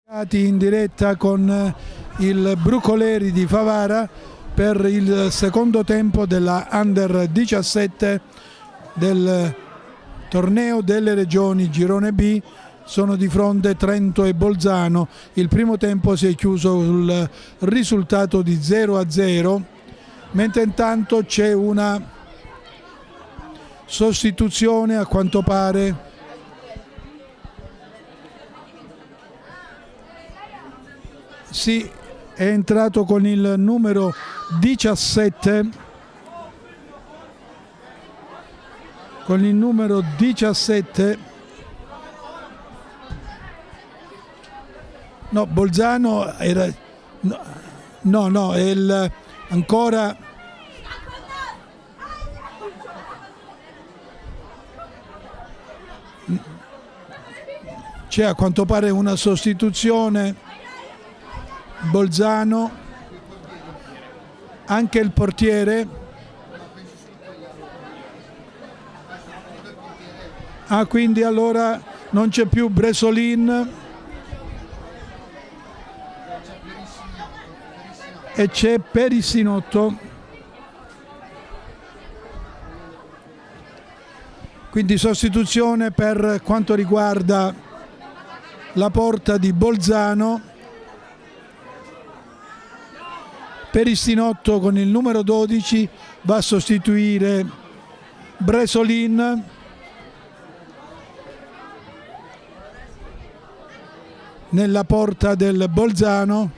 In diretta con il Brucoleri di Favara per il secondo tempo della Under 17 del torneo delle regioni Girone B. Sono di fronte Trento e Bolzano. Il primo tempo si è chiuso sul risultato di 0-0, mentre intanto c'è una sostituzione, a quanto pare. Sì, è entrato con il numero 17. Con il numero 17. No, Bolzano era. No, è il, ancora. C'è a quanto pare una sostituzione. Bolzano, anche il portiere. Quindi allora non c'è più Bresolin e c'è Perissinotto. Quindi sostituzione per quanto riguarda la porta di Bolzano. Perissinotto con il numero 12 va a sostituire Bresolin. Nella porta del Bolzano.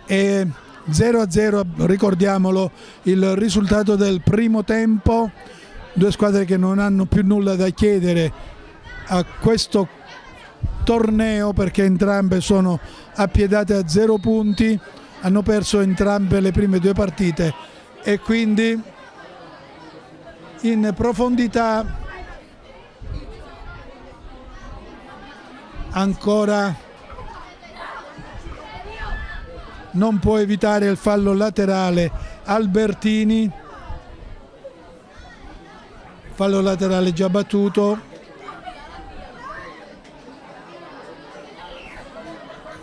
E 0-0, ricordiamolo, il risultato del primo tempo. Due squadre che non hanno più nulla da chiedere a questo torneo perché entrambe sono appiedate a 0 punti, hanno perso entrambe le prime 2 partite e quindi in profondità ancora non può evitare il fallo laterale Albertini. Fallo laterale già battuto.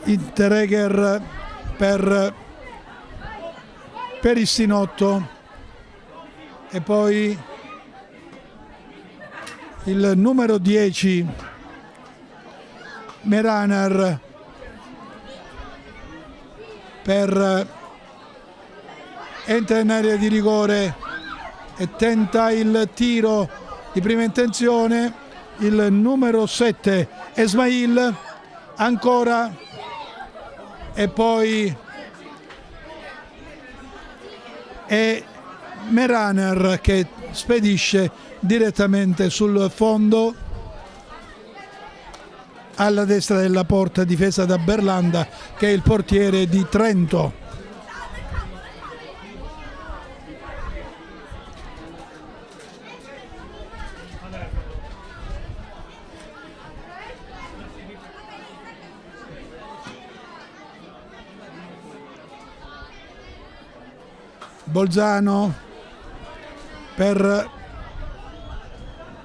Interregger per Perissinotto e poi il numero 10 Meraner entra in area di rigore e tenta il tiro di prima intenzione. Il numero 7 Esmail ancora e poi è Meraner che spedisce direttamente sul fondo alla destra della porta, difesa da Berlanda che è il portiere di Trento. Bolzano per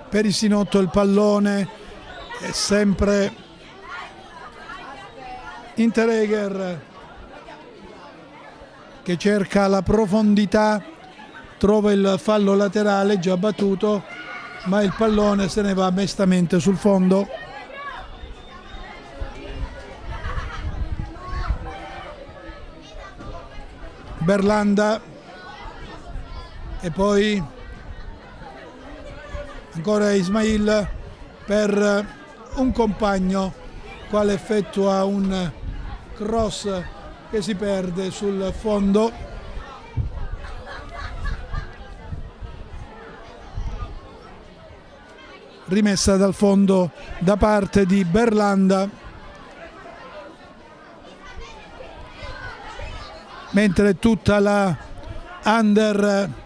Perissinotto, il pallone è sempre Interregger che cerca la profondità, trova il fallo laterale già battuto, ma il pallone se ne va mestamente sul fondo. Berlanda e poi ancora Ismail per un compagno, quale effettua un cross che si perde sul fondo. Rimessa dal fondo da parte di Berlanda, mentre tutta la under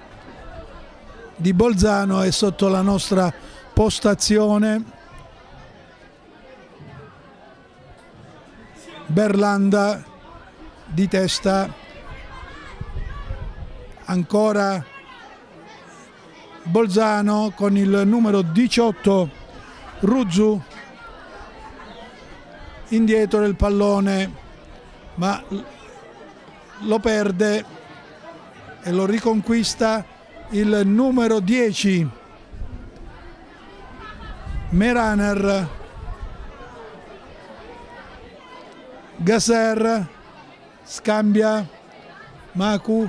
di Bolzano è sotto la nostra postazione. Berlanda di testa, ancora Bolzano con il numero 18 Ruzzu indietro del pallone, ma lo perde e lo riconquista il numero 10 Meraner. Gasser scambia, Maku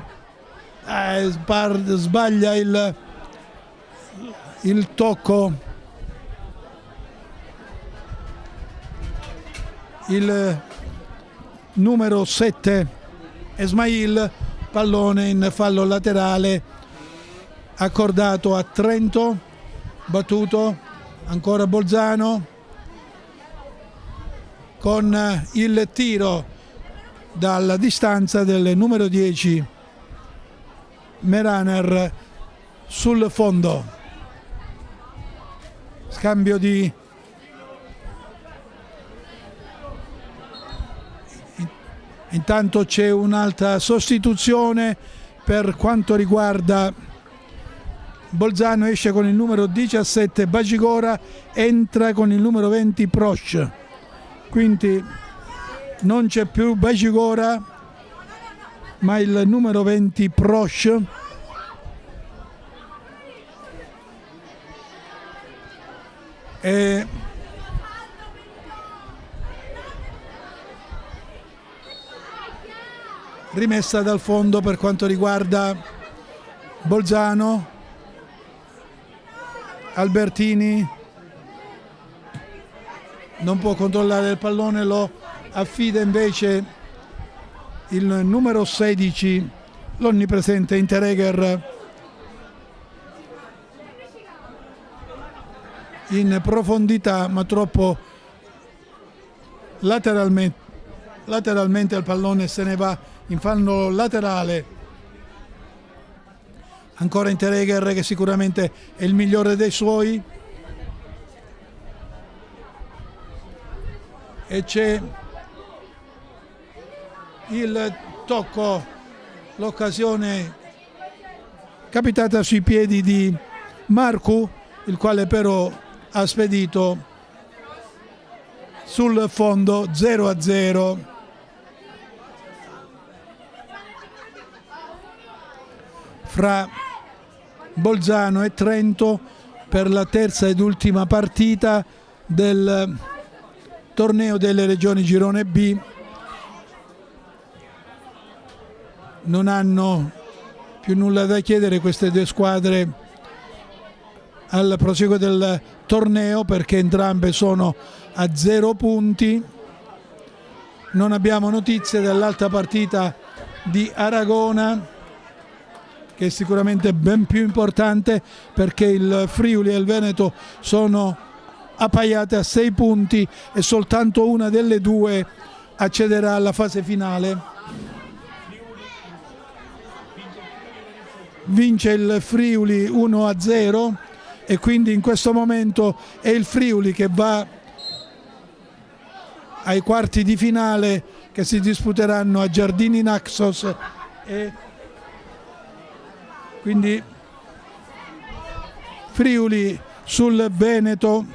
sbaglia il tocco, il numero 7 Esmail, pallone in fallo laterale accordato a Trento, battuto ancora Bolzano con il tiro dalla distanza del numero 10 Meraner sul fondo. Scambio di intanto c'è un'altra sostituzione per quanto riguarda Bolzano, esce con il numero 17 Bacigora, entra con il numero 20 Prosch, quindi non c'è più Bacigora ma il numero 20 Prosch. E rimessa dal fondo per quanto riguarda Bolzano. Albertini non può controllare il pallone, lo affida invece il numero 16 l'onnipresente Interegger in profondità ma troppo lateralmente il pallone se ne va in fallo laterale. Ancora Interegger che sicuramente è il migliore dei suoi, e c'è il tocco, l'occasione capitata sui piedi di Marcu, il quale però ha spedito sul fondo 0-0. Fra Bolzano e Trento per la terza ed ultima partita del torneo delle regioni Girone B. Non hanno più nulla da chiedere queste due squadre al proseguo del torneo, perché entrambe sono a 0 punti. Non abbiamo notizie dell'altra partita di Aragona, che è sicuramente ben più importante, perché il Friuli e il Veneto sono appaiate a 6 punti e soltanto una delle due accederà alla fase finale. Vince il Friuli 1-0 e quindi in questo momento è il Friuli che va ai quarti di finale, che si disputeranno a Giardini Naxos, e quindi Friuli sul Veneto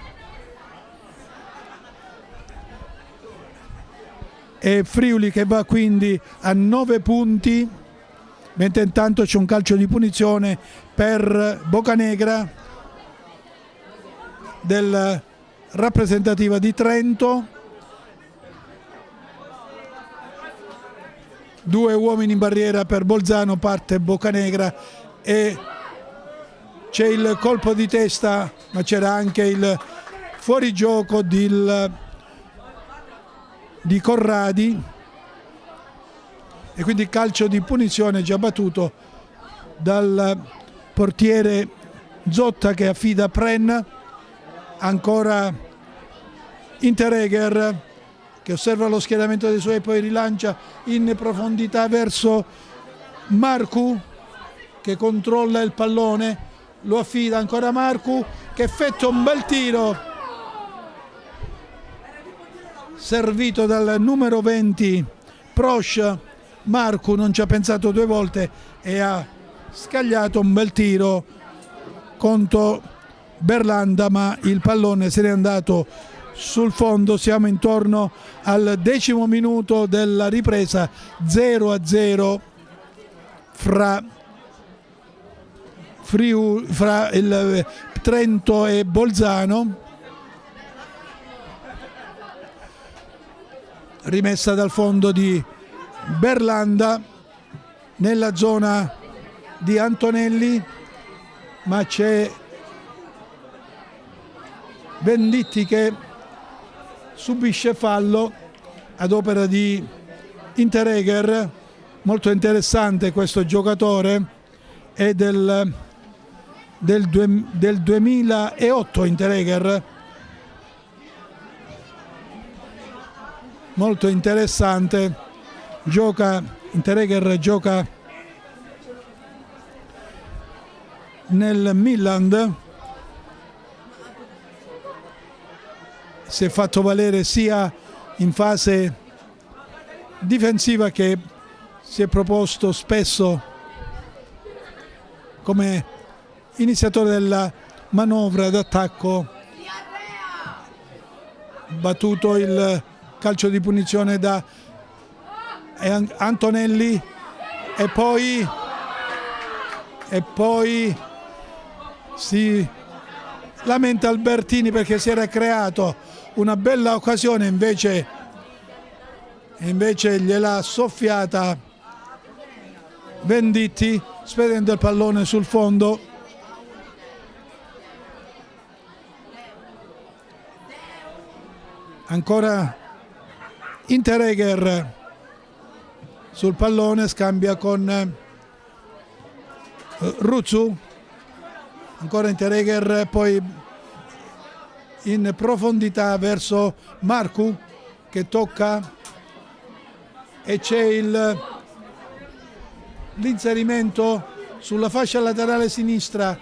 e Friuli che va quindi a 9 punti, mentre intanto c'è un calcio di punizione per Bocanegra del rappresentativa di Trento. 2 uomini in barriera per Bolzano, parte Bocanegra e c'è il colpo di testa, ma c'era anche il fuorigioco di Corradi e quindi calcio di punizione già battuto dal portiere Zotta, che affida Pren. Ancora Interegger che osserva lo schieramento dei suoi e poi rilancia in profondità verso Marcu, che controlla il pallone, lo affida ancora Marcu, che effettua un bel tiro servito dal numero 20 Prosch. Marcu non ci ha pensato 2 volte e ha scagliato un bel tiro contro Berlanda, ma il pallone se n'è andato sul fondo. Siamo intorno al 10° minuto della ripresa, 0-0 fra il Trento e Bolzano. Rimessa dal fondo di Berlanda nella zona di Antonelli, ma c'è Venditti che subisce fallo ad opera di Hinteregger. Molto interessante questo giocatore, è del 2008 Hinteregger, molto interessante. Hinteregger gioca nel Milan, si è fatto valere sia in fase difensiva che si è proposto spesso come iniziatore della manovra d'attacco. Battuto il calcio di punizione da Antonelli e poi si lamenta Albertini perché si era creato una bella occasione, invece gliel'ha soffiata Venditti spedendo il pallone sul fondo. Ancora Hinteregger sul pallone, scambia con Ruzzu, ancora Hinteregger, poi in profondità verso Marcu che tocca e c'è l'inserimento sulla fascia laterale sinistra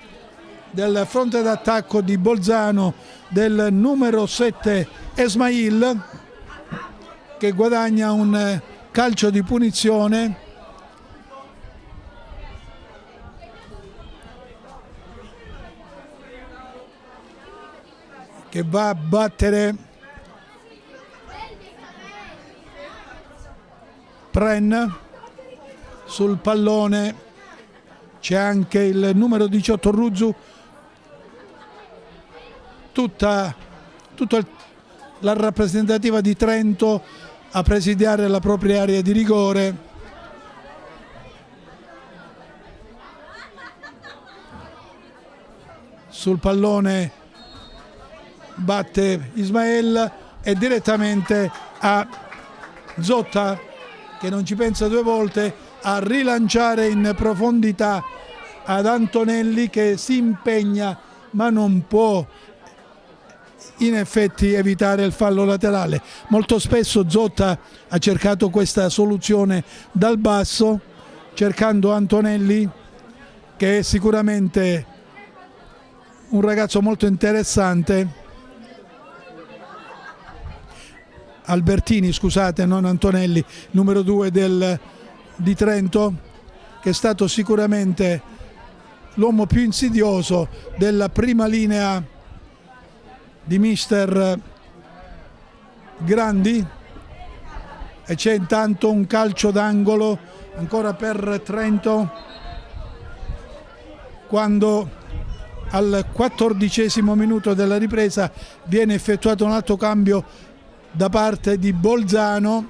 del fronte d'attacco di Bolzano del numero 7 Esmail, che guadagna un calcio di punizione. Che va a battere Pren sul pallone. C'è anche il numero 18 Ruzzu, tutta la rappresentativa di Trento a presidiare la propria area di rigore. Sul pallone batte Ismael e direttamente a Zotta, che non ci pensa due volte a rilanciare in profondità ad Antonelli, che si impegna ma non può in effetti evitare il fallo laterale. Molto spesso Zotta ha cercato questa soluzione dal basso, cercando Antonelli, che è sicuramente un ragazzo molto interessante. Albertini, scusate, non Antonelli, numero 2 di Trento, che è stato sicuramente l'uomo più insidioso della prima linea di mister Grandi. E c'è intanto un calcio d'angolo ancora per Trento, quando al 14° minuto della ripresa viene effettuato un altro cambio da parte di Bolzano.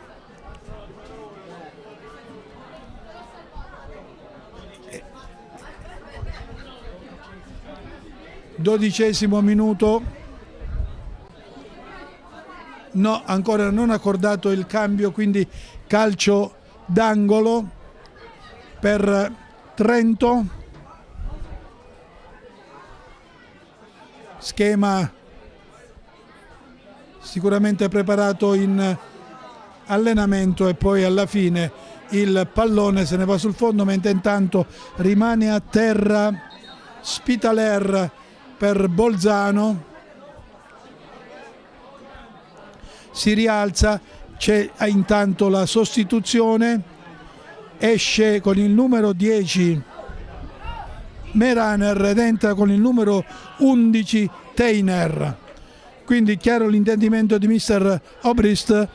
Dodicesimo minuto. No, ancora non accordato il cambio, quindi calcio d'angolo per Trento. Schema sicuramente preparato in allenamento, e poi alla fine il pallone se ne va sul fondo, mentre intanto rimane a terra Spitaler per Bolzano. Si rialza, c'è intanto la sostituzione, esce con il numero 10 Meraner ed entra con il numero 11 Teiner. Quindi chiaro l'intendimento di mister Obrist,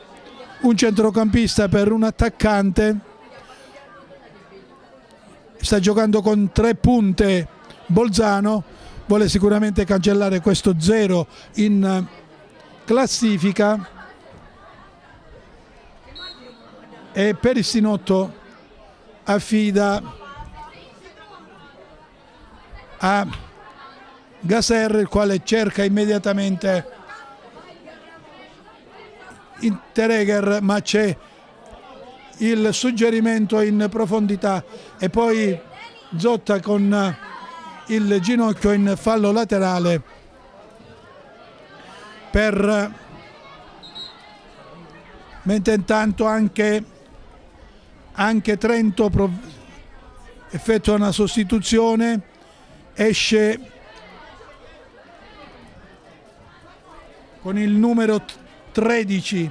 un centrocampista per un attaccante. Sta giocando con 3 punte Bolzano, vuole sicuramente cancellare questo 0 in classifica, e Perissinotto affida a Gaser, il quale cerca immediatamente Interegger, ma c'è il suggerimento in profondità e poi Zotta con il ginocchio in fallo laterale mentre intanto anche Trento effettua una sostituzione, esce con il numero 13,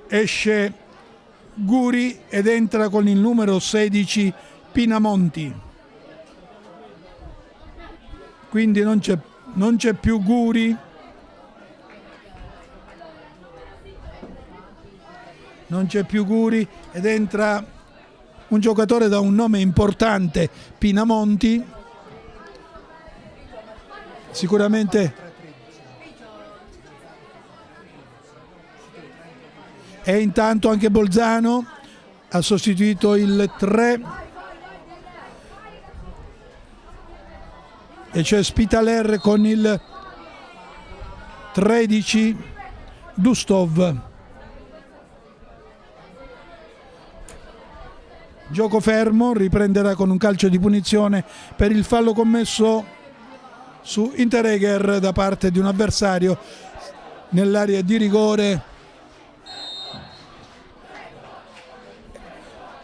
esce Guri ed entra con il numero 16 Pinamonti. Quindi non c'è più Guri, ed entra un giocatore da un nome importante, Pinamonti, sicuramente. E intanto anche Bolzano ha sostituito il 3 e c'è Spitaler con il 13 Dustov. Gioco fermo, riprenderà con un calcio di punizione per il fallo commesso su Interegger da parte di un avversario nell'area di rigore.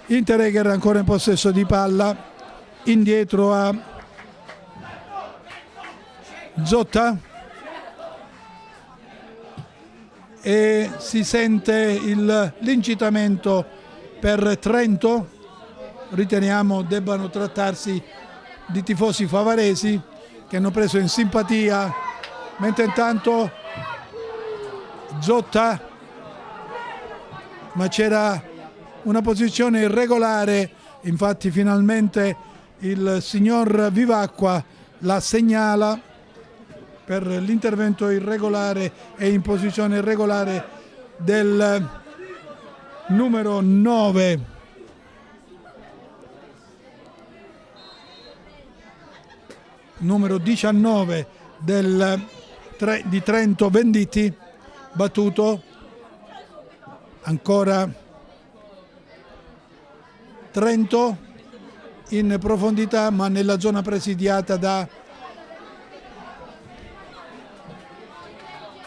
Interegger ancora in possesso di palla, indietro a Zotta e si sente l'incitamento per Trento. Riteniamo debbano trattarsi di tifosi favaresi che hanno preso in simpatia, mentre intanto Zotta, ma c'era una posizione irregolare, infatti finalmente il signor Vivacqua la segnala per l'intervento irregolare e in posizione irregolare del numero 9. Numero 19 di Trento Venditti, battuto ancora Trento in profondità, ma nella zona presidiata da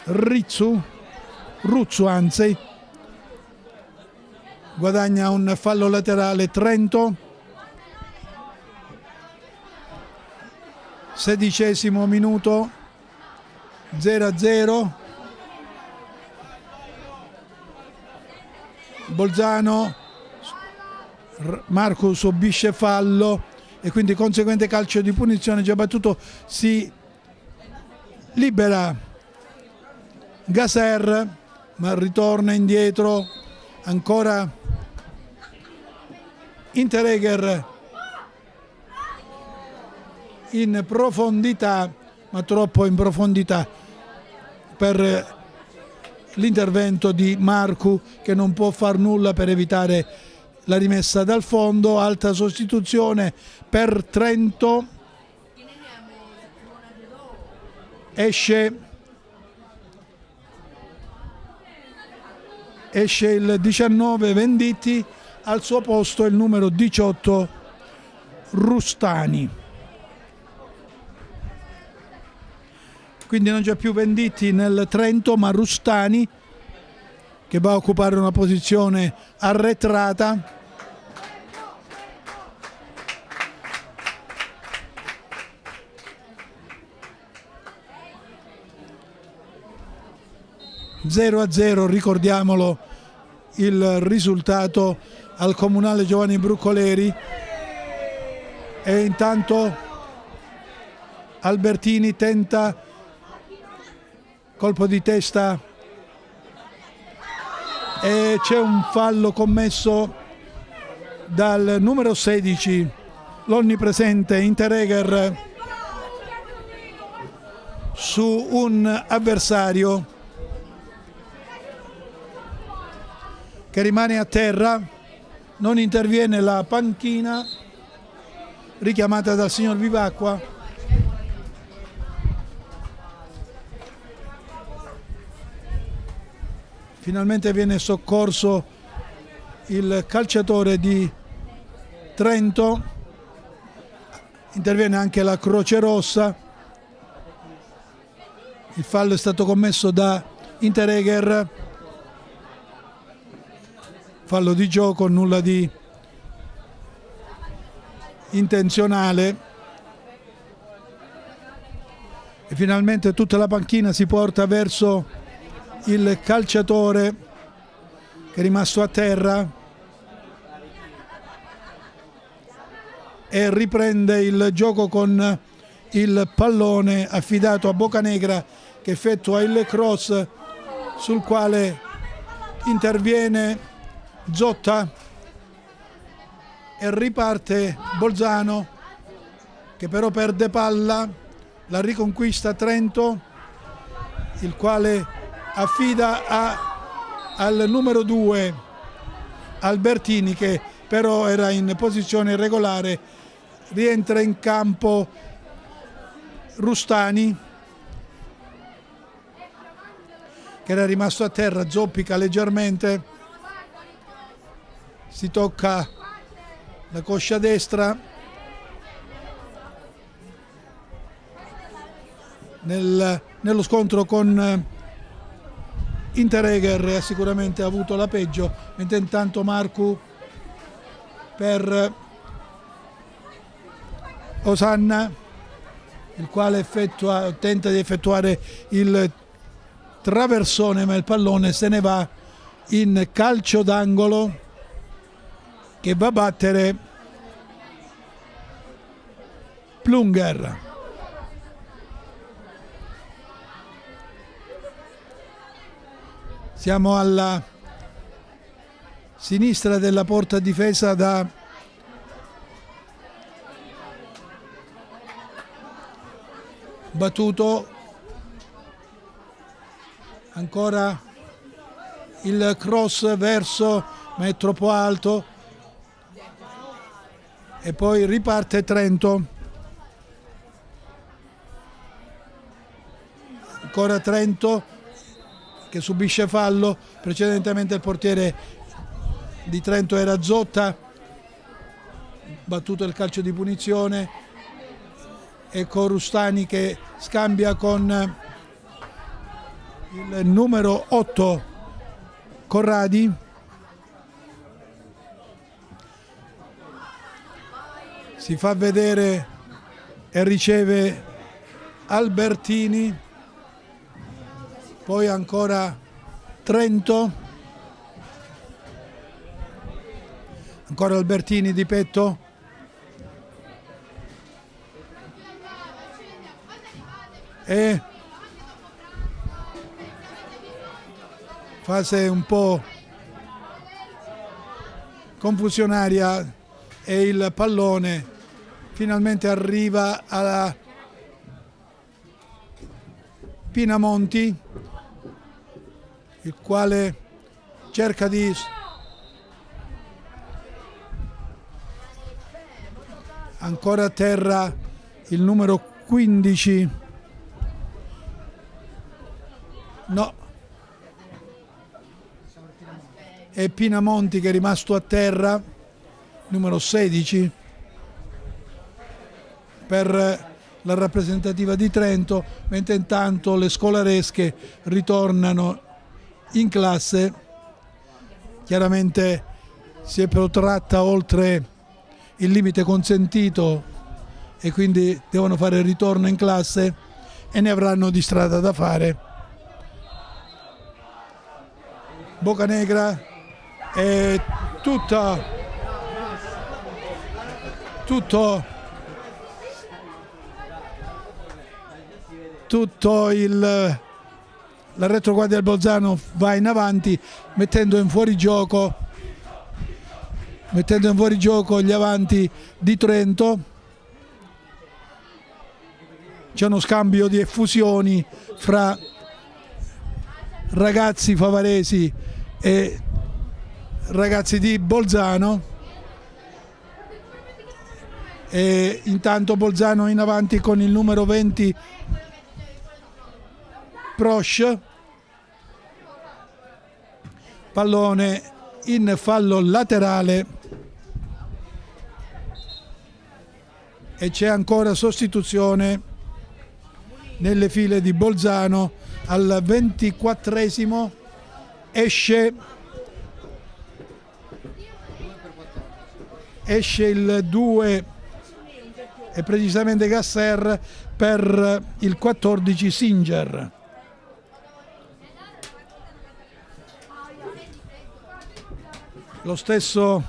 Ruzzu anzi, guadagna un fallo laterale Trento. 16° minuto, 0-0. Bolzano, Marco subisce fallo e quindi conseguente calcio di punizione già battuto. Si libera Gaser, ma ritorna indietro ancora Interegger in profondità, ma troppo in profondità per l'intervento di Marcu, che non può far nulla per evitare la rimessa dal fondo. Altra sostituzione per Trento, esce il 19 Venditti, al suo posto il numero 18 Rustani. Quindi non c'è più Venditti nel Trento, ma Rustani, che va a occupare una posizione arretrata. (0-0), ricordiamolo il risultato al Comunale Giovanni Brucoleri. E intanto Albertini tenta colpo di testa e c'è un fallo commesso dal numero 16, l'onnipresente Interegger, su un avversario che rimane a terra. Non interviene la panchina richiamata dal signor Vivacqua. Finalmente viene soccorso il calciatore di Trento, interviene anche la Croce Rossa. Il fallo è stato commesso da Interegger, fallo di gioco, nulla di intenzionale, e finalmente tutta la panchina si porta verso il calciatore che è rimasto a terra e riprende il gioco con il pallone affidato a Bocanegra, che effettua il cross sul quale interviene Zotta e riparte Bolzano, che però perde palla. La riconquista Trento, il quale affida al numero 2 Albertini, che però era in posizione irregolare. Rientra in campo Rustani, che era rimasto a terra, zoppica leggermente, si tocca la coscia destra. Nello scontro con Interegger ha sicuramente avuto la peggio, mentre intanto Marcu per Osanna, il quale tenta di effettuare il traversone, ma il pallone se ne va in calcio d'angolo che va a battere Plunger. Siamo alla sinistra della porta difesa da Battuto. Ancora il cross verso, ma è troppo alto, e poi riparte Trento. Ancora Trento che subisce fallo. Precedentemente il portiere di Trento era Zotta. Battuto il calcio di punizione, ecco Rustani che scambia con il numero 8 Corradi. Si fa vedere e riceve Albertini, poi ancora Trento, ancora Albertini di petto, e fase un po' confusionaria, e il pallone finalmente arriva alla Pinamonti, il quale cerca di ancora a terra il numero 15, no, è Pinamonti che è rimasto a terra, numero 16 per la rappresentativa di Trento, mentre intanto le scolaresche ritornano in classe. Chiaramente si è protratta oltre il limite consentito e quindi devono fare il ritorno in classe e ne avranno di strada da fare. Bocanegra è tutto la retroguardia del Bolzano va in avanti mettendo in fuorigioco gli avanti di Trento. C'è uno scambio di effusioni fra ragazzi favaresi e ragazzi di Bolzano, e intanto Bolzano in avanti con il numero 20 Prosch, pallone in fallo laterale e c'è ancora sostituzione nelle file di Bolzano. Al 24esimo esce il 2 e precisamente Gasser per il 14 Singer. Lo stesso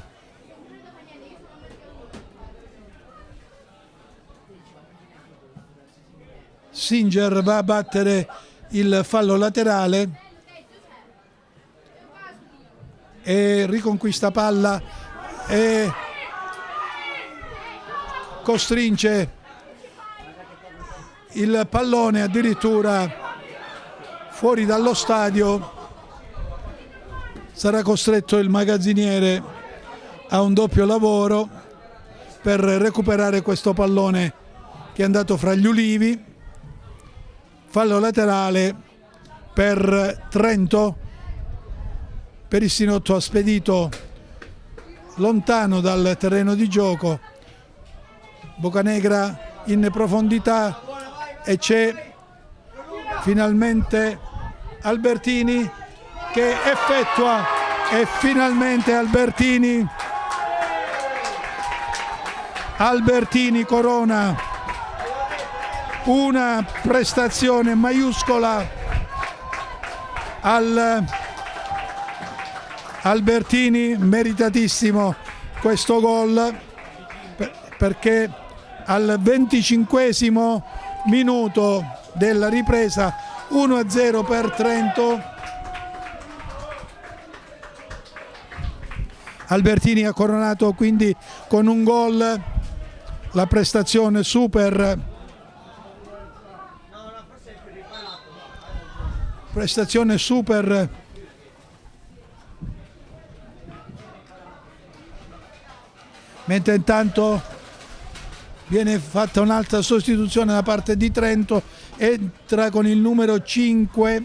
Singer va a battere il fallo laterale e riconquista palla e costringe il pallone addirittura fuori dallo stadio. Sarà costretto il magazziniere a un doppio lavoro per recuperare questo pallone che è andato fra gli ulivi. Fallo laterale per Trento. Perissinotto ha spedito lontano dal terreno di gioco. Bocanegra in profondità e c'è finalmente Albertini che effettua, e finalmente Albertini corona una prestazione maiuscola. Albertini, meritatissimo questo gol, perché al 25esimo minuto della ripresa 1-0 per Trento. Albertini ha coronato quindi con un gol la prestazione super mentre intanto viene fatta un'altra sostituzione da parte di Trento. Entra con il numero 5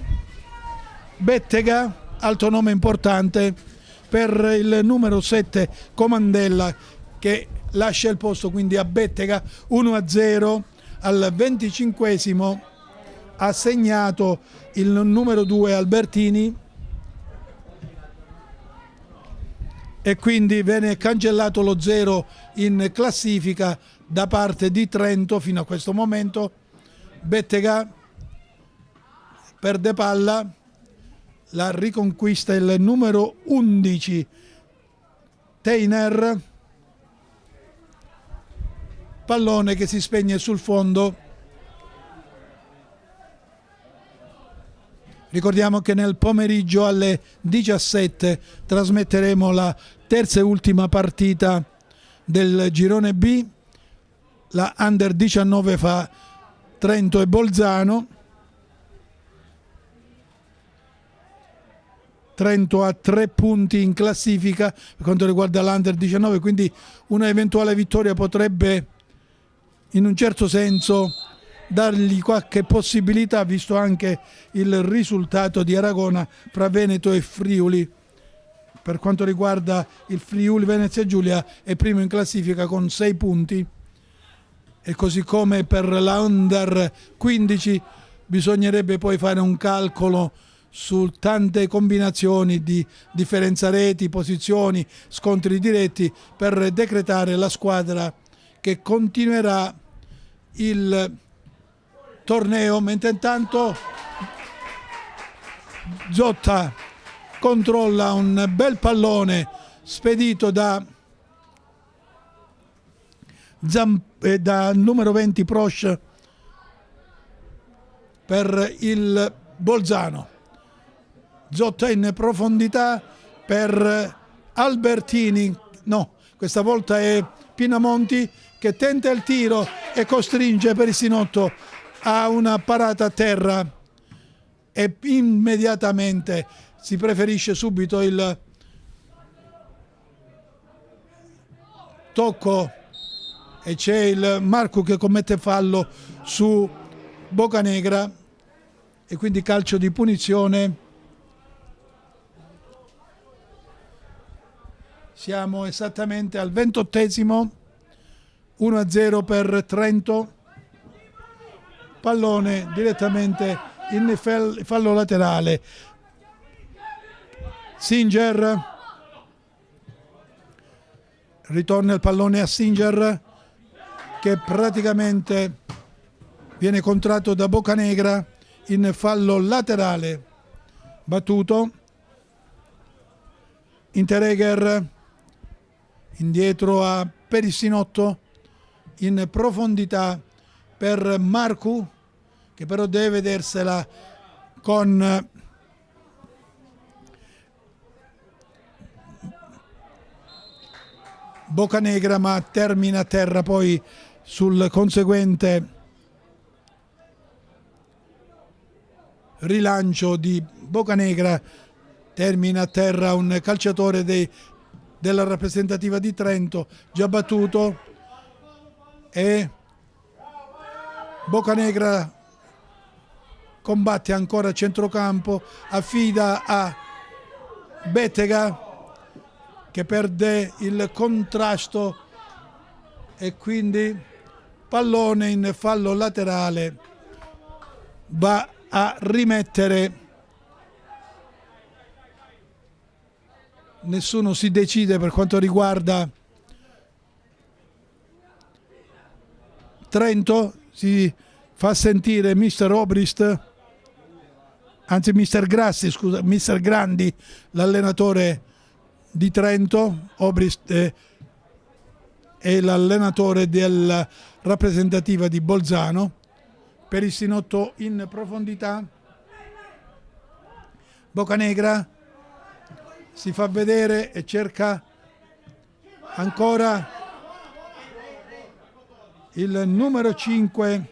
Bettega, altro nome importante, per il numero 7 Comandella, che lascia il posto quindi a Bettega. 1-0 al 25esimo ha segnato il numero 2 Albertini e quindi viene cancellato lo 0 in classifica da parte di Trento fino a questo momento. Bettega perde palla, la riconquista il numero 11 Teiner, pallone che si spegne sul fondo. Ricordiamo che nel pomeriggio alle 17 trasmetteremo la terza e ultima partita del girone B. La Under 19 fa Trento e Bolzano. Trento ha 3 punti in classifica per quanto riguarda l'Under 19, quindi una eventuale vittoria potrebbe in un certo senso dargli qualche possibilità, visto anche il risultato di Aragona fra Veneto e Friuli. Per quanto riguarda il Friuli Venezia Giulia è primo in classifica con 6 punti, e così come per la Under 15 bisognerebbe poi fare un calcolo su tante combinazioni di differenza reti, posizioni, scontri diretti per decretare la squadra che continuerà il torneo. Mentre intanto Zotta controlla un bel pallone spedito da numero 20 Prosch, per il Bolzano. Zotta in profondità per Albertini, no, questa volta è Pinamonti che tenta il tiro e costringe Perissinotto a una parata a terra e immediatamente si preferisce subito il tocco e c'è il Marcu che commette fallo su Bocanegra e quindi calcio di punizione. Siamo esattamente al 28esimo, 1-0 per Trento, pallone direttamente in fallo laterale. Singer, ritorna il pallone a Singer che praticamente viene contratto da Bocanegra in fallo laterale, battuto. Interegger indietro a Perissinotto in profondità per Marcu che però deve vedersela con Bocanegra, ma termina a terra poi sul conseguente rilancio di Bocanegra. Termina a terra un calciatore della rappresentativa di Trento, già battuto, e Bocanegra combatte ancora a centrocampo, affida a Bettega che perde il contrasto e quindi pallone in fallo laterale, va a rimettere. Nessuno si decide per quanto riguarda Trento, si fa sentire mister Obrist, anzi mister Grassi, scusa, mister Grandi, l'allenatore di Trento. Obrist è l'allenatore della rappresentativa di Bolzano. Perissinotto in profondità, Bocanegra si fa vedere e cerca ancora il numero 5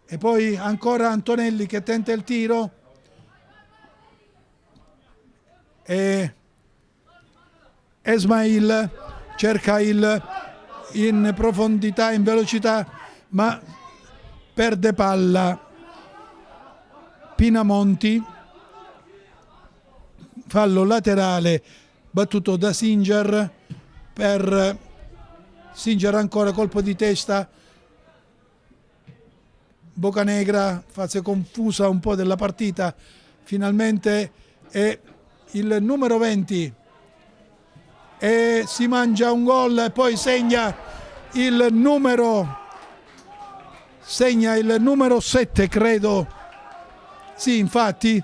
e poi ancora Antonelli che tenta il tiro e Esmail cerca in profondità, in velocità, ma perde palla. Pinamonti, fallo laterale battuto da Singer, per Singer ancora colpo di testa. Bocanegra, fase confusa un po' della partita, finalmente è il numero 20 e si mangia un gol e poi segna il numero 7, credo. Sì, infatti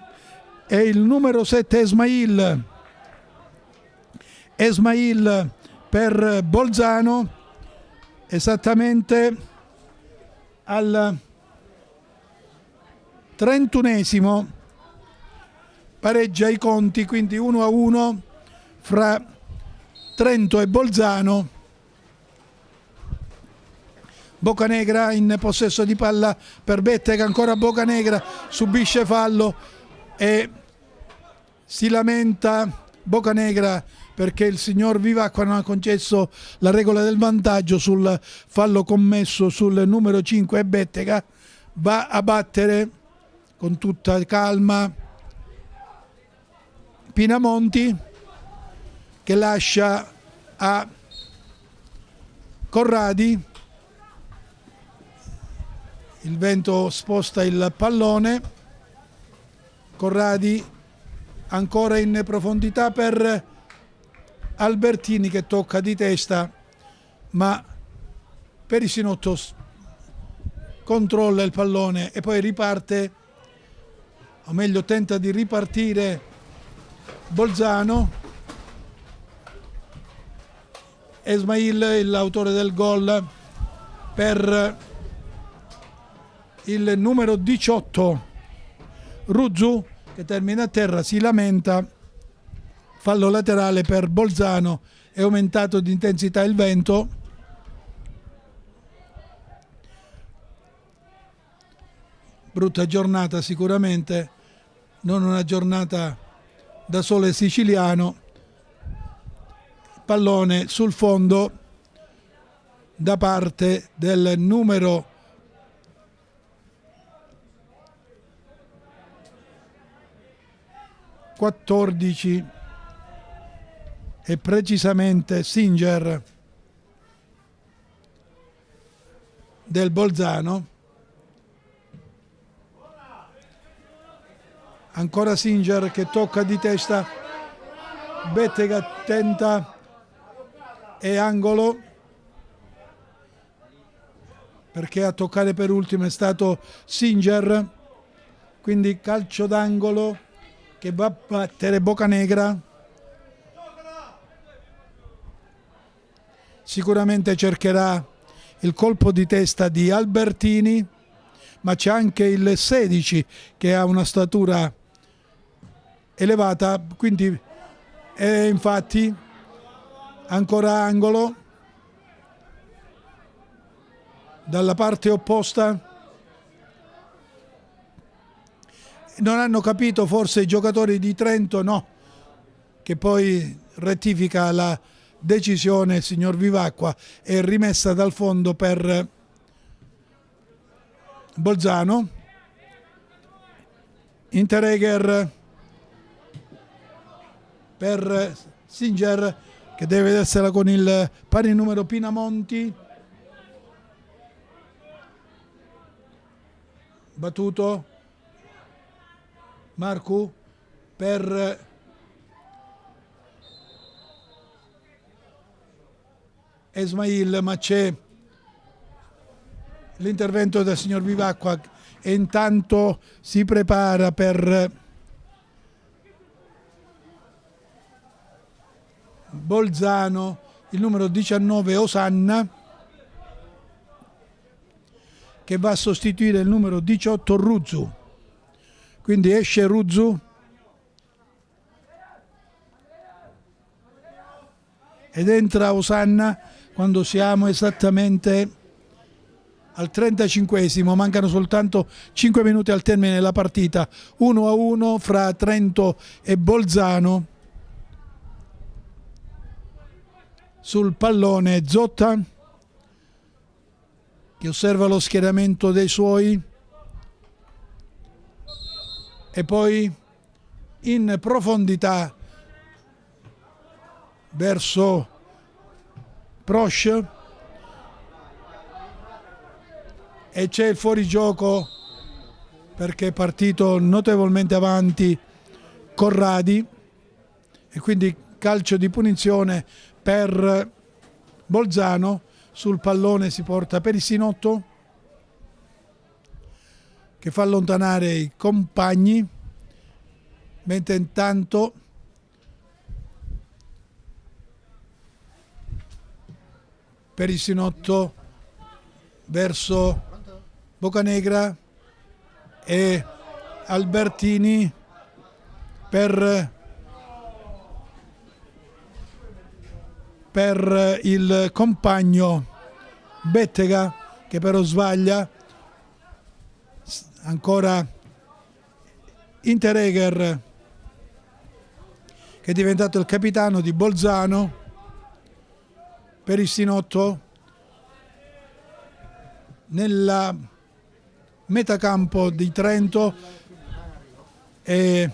è il numero 7 Esmail per Bolzano, esattamente al 31esimo pareggia i conti, quindi 1-1 fra Trento e Bolzano. Bocanegra in possesso di palla per Bettega, ancora Bocanegra subisce fallo e si lamenta Bocanegra perché il signor Vivacqua non ha concesso la regola del vantaggio sul fallo commesso sul numero 5 e Bettega va a battere con tutta calma Pinamonti che lascia a Corradi. Il vento sposta il pallone. Corradi ancora in profondità per Albertini che tocca di testa, ma Perissinotto controlla il pallone e poi riparte, o meglio tenta di ripartire Bolzano. Esmail, l'autore del gol, per il numero 18 Ruzzu, che termina a terra, si lamenta. Fallo laterale per Bolzano, è aumentato di intensità il vento. Brutta giornata sicuramente, non una giornata da sole siciliano. Pallone sul fondo da parte del numero 14 e precisamente Singer del Bolzano. Ancora Singer che tocca di testa, Bettega tenta e angolo, perché a toccare per ultimo è stato Singer, quindi calcio d'angolo che va a battere Bocanegra. Sicuramente cercherà il colpo di testa di Albertini, ma c'è anche il 16 che ha una statura elevata, quindi infatti ancora angolo dalla parte opposta. Non hanno capito forse i giocatori di Trento, no, che poi rettifica la decisione il signor Vivacqua, è rimessa dal fondo per Bolzano. Interegger per Singer, che deve vedersela con il pari numero Pinamonti. Battuto Marcu per Esmail, ma c'è l'intervento del signor Vivacqua e intanto si prepara per Bolzano il numero 19 Osanna, che va a sostituire il numero 18 Ruzzu. Quindi esce Ruzzu ed entra Osanna quando siamo esattamente al 35esimo, mancano soltanto 5 minuti al termine della partita, 1-1 fra Trento e Bolzano. Sul pallone Zotta, che osserva lo schieramento dei suoi, e poi in profondità verso Prosch, e c'è il fuorigioco perché è partito notevolmente avanti Corradi, e quindi calcio di punizione per Bolzano. Sul pallone si porta Perissinotto, che fa allontanare i compagni, mentre intanto Perissinotto verso Bocanegra e Albertini per il compagno Bettega, che però sbaglia. Ancora Interegger, che è diventato il capitano di Bolzano. Perissinotto nella metacampo di Trento e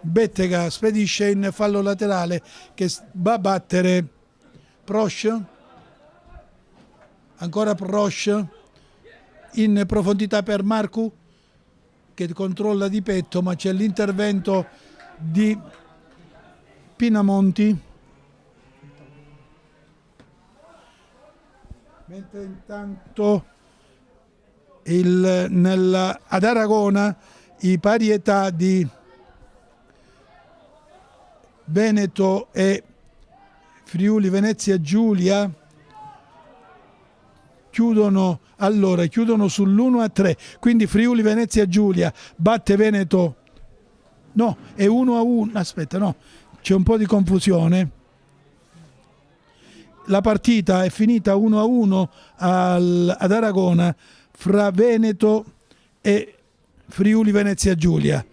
Bettega spedisce in fallo laterale che va a battere Prosch. Ancora Prosch in profondità per Marcu, che controlla di petto, ma c'è l'intervento di Pinamonti. Mentre intanto ad Aragona i pari età di Veneto e Friuli Venezia Giulia chiudono sull'1-3, quindi Friuli Venezia Giulia batte Veneto, no, è 1-1, aspetta, no, c'è un po' di confusione. La partita è finita 1-1 ad Aragona fra Veneto e Friuli Venezia Giulia.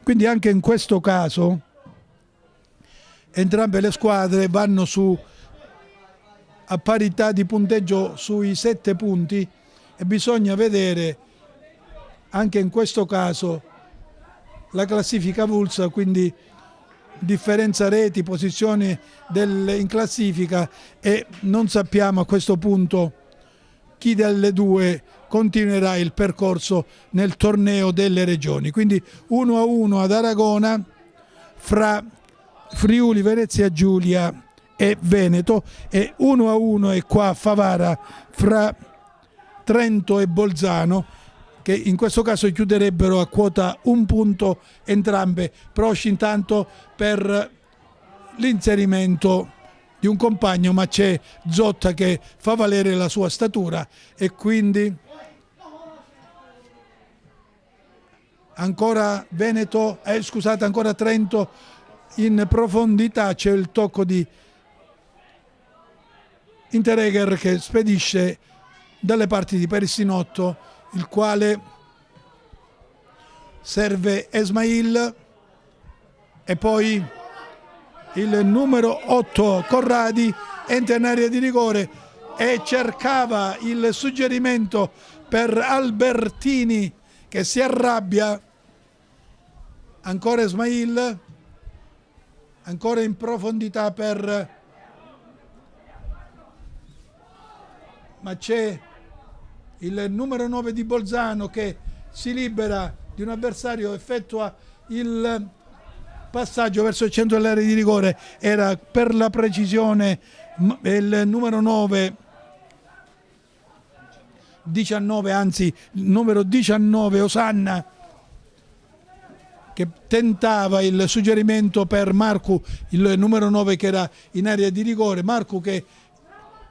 Quindi anche in questo caso entrambe le squadre vanno a parità di punteggio sui 7 punti e bisogna vedere anche in questo caso la classifica avulsa, quindi differenza reti, posizioni in classifica, e non sappiamo a questo punto chi delle due continuerà il percorso nel torneo delle regioni. Quindi 1-1 ad Aragona fra Friuli Venezia Giulia e Veneto, e 1-1 è qua a Favara fra Trento e Bolzano, che in questo caso chiuderebbero a quota 1 punto entrambe. Prosci intanto per l'inserimento di un compagno, ma c'è Zotta che fa valere la sua statura, e quindi ancora ancora Trento in profondità. C'è il tocco di Interegger che spedisce dalle parti di Perissinotto, il quale serve Esmail, e poi il numero 8 Corradi entra in area di rigore e cercava il suggerimento per Albertini, che si arrabbia. Ancora Esmail, ancora in profondità ma c'è il numero 9 di Bolzano che si libera di un avversario, effettua il passaggio verso il centro dell'area di rigore. Era per la precisione il numero 9 19, anzi il numero 19 Osanna, che tentava il suggerimento per Marcu, il numero 9 che era in area di rigore. Marcu che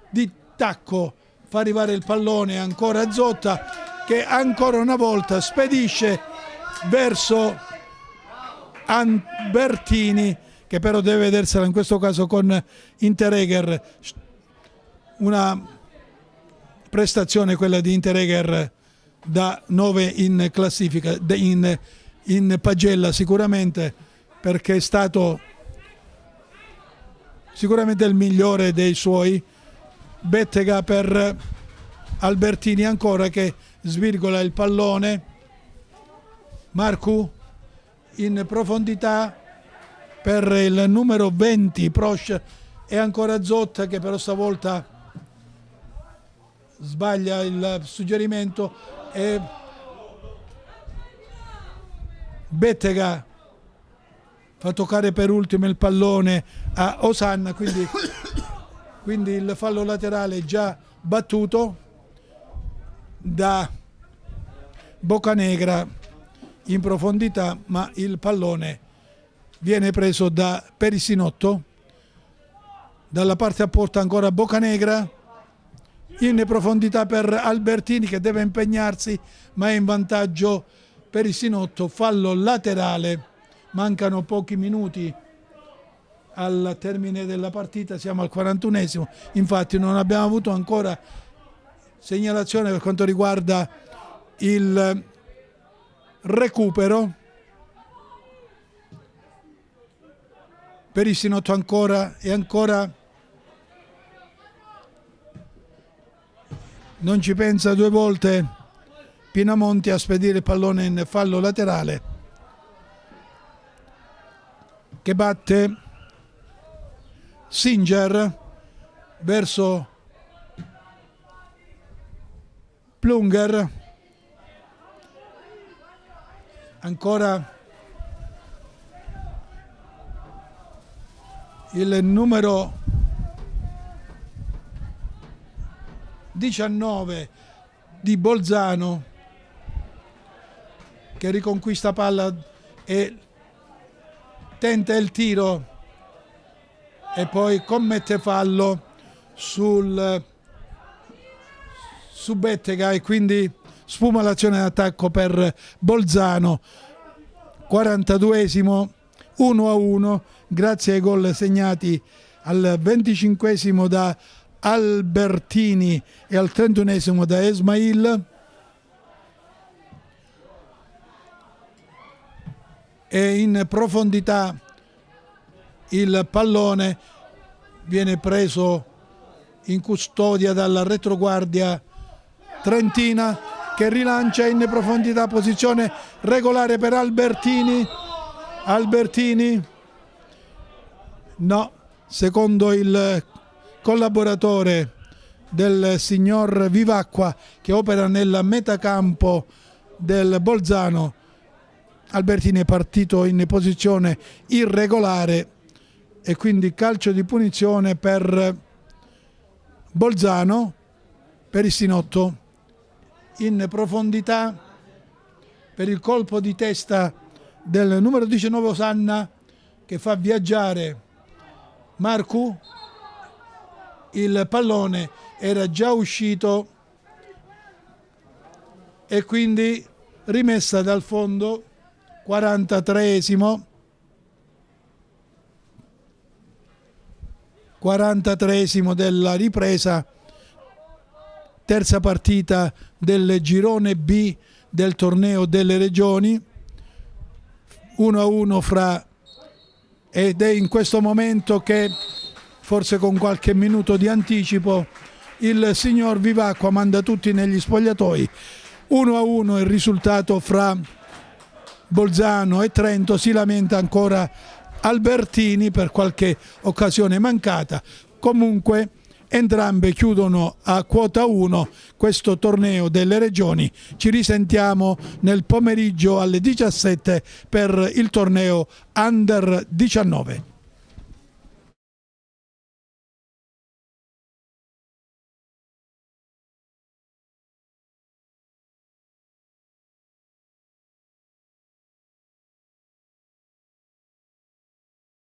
di tacco fa arrivare il pallone ancora a Zotta, che ancora una volta spedisce verso Albertini, che però deve vedersela in questo caso con Interegger. Una prestazione quella di Interegger da 9 in classifica, in pagella sicuramente, perché è stato sicuramente il migliore dei suoi. Bettega per Albertini ancora, che svirgola il pallone. Marcu in profondità per il numero 20 Prosch, e ancora Zotta che però stavolta sbaglia il suggerimento, e Bettega fa toccare per ultimo il pallone a Osanna, quindi il fallo laterale già battuto da Boccanegra in profondità, ma il pallone viene preso da Perissinotto. Dalla parte a porta ancora Boccanegra in profondità per Albertini, che deve impegnarsi, ma è in vantaggio Perissinotto. Fallo laterale, mancano pochi minuti al termine della partita, siamo al 41esimo, infatti non abbiamo avuto ancora segnalazione per quanto riguarda il recupero. Perissinotto ancora e ancora non ci pensa due volte Pinamonti a spedire il pallone in fallo laterale, che batte Singer verso Plunger. Ancora il numero 19 di Bolzano, che riconquista palla e tenta il tiro, e poi commette fallo sul su Bettega e quindi sfuma l'azione d'attacco per Bolzano. 42esimo, 1-1 grazie ai gol segnati al 25esimo da Albertini e al 31esimo da Esmail. E in profondità il pallone viene preso in custodia dalla retroguardia trentina, che rilancia in profondità, posizione regolare per Albertini. No, secondo il collaboratore del signor Vivacqua che opera nel metacampo del Bolzano, Albertini è partito in posizione irregolare e quindi calcio di punizione per Bolzano, per Istinotto in profondità per il colpo di testa del numero 19 Osanna, che fa viaggiare Marcu. Il pallone era già uscito e quindi rimessa dal fondo. 43esimo della ripresa, terza partita del girone B del torneo delle regioni. 1-1 ed è in questo momento che, forse con qualche minuto di anticipo, il signor Vivacqua manda tutti negli spogliatoi. 1-1 il risultato fra Bolzano e Trento. Si lamenta ancora Albertini per qualche occasione mancata. Comunque entrambe chiudono a quota 1 questo torneo delle regioni. Ci risentiamo nel pomeriggio alle 17 per il torneo Under 19.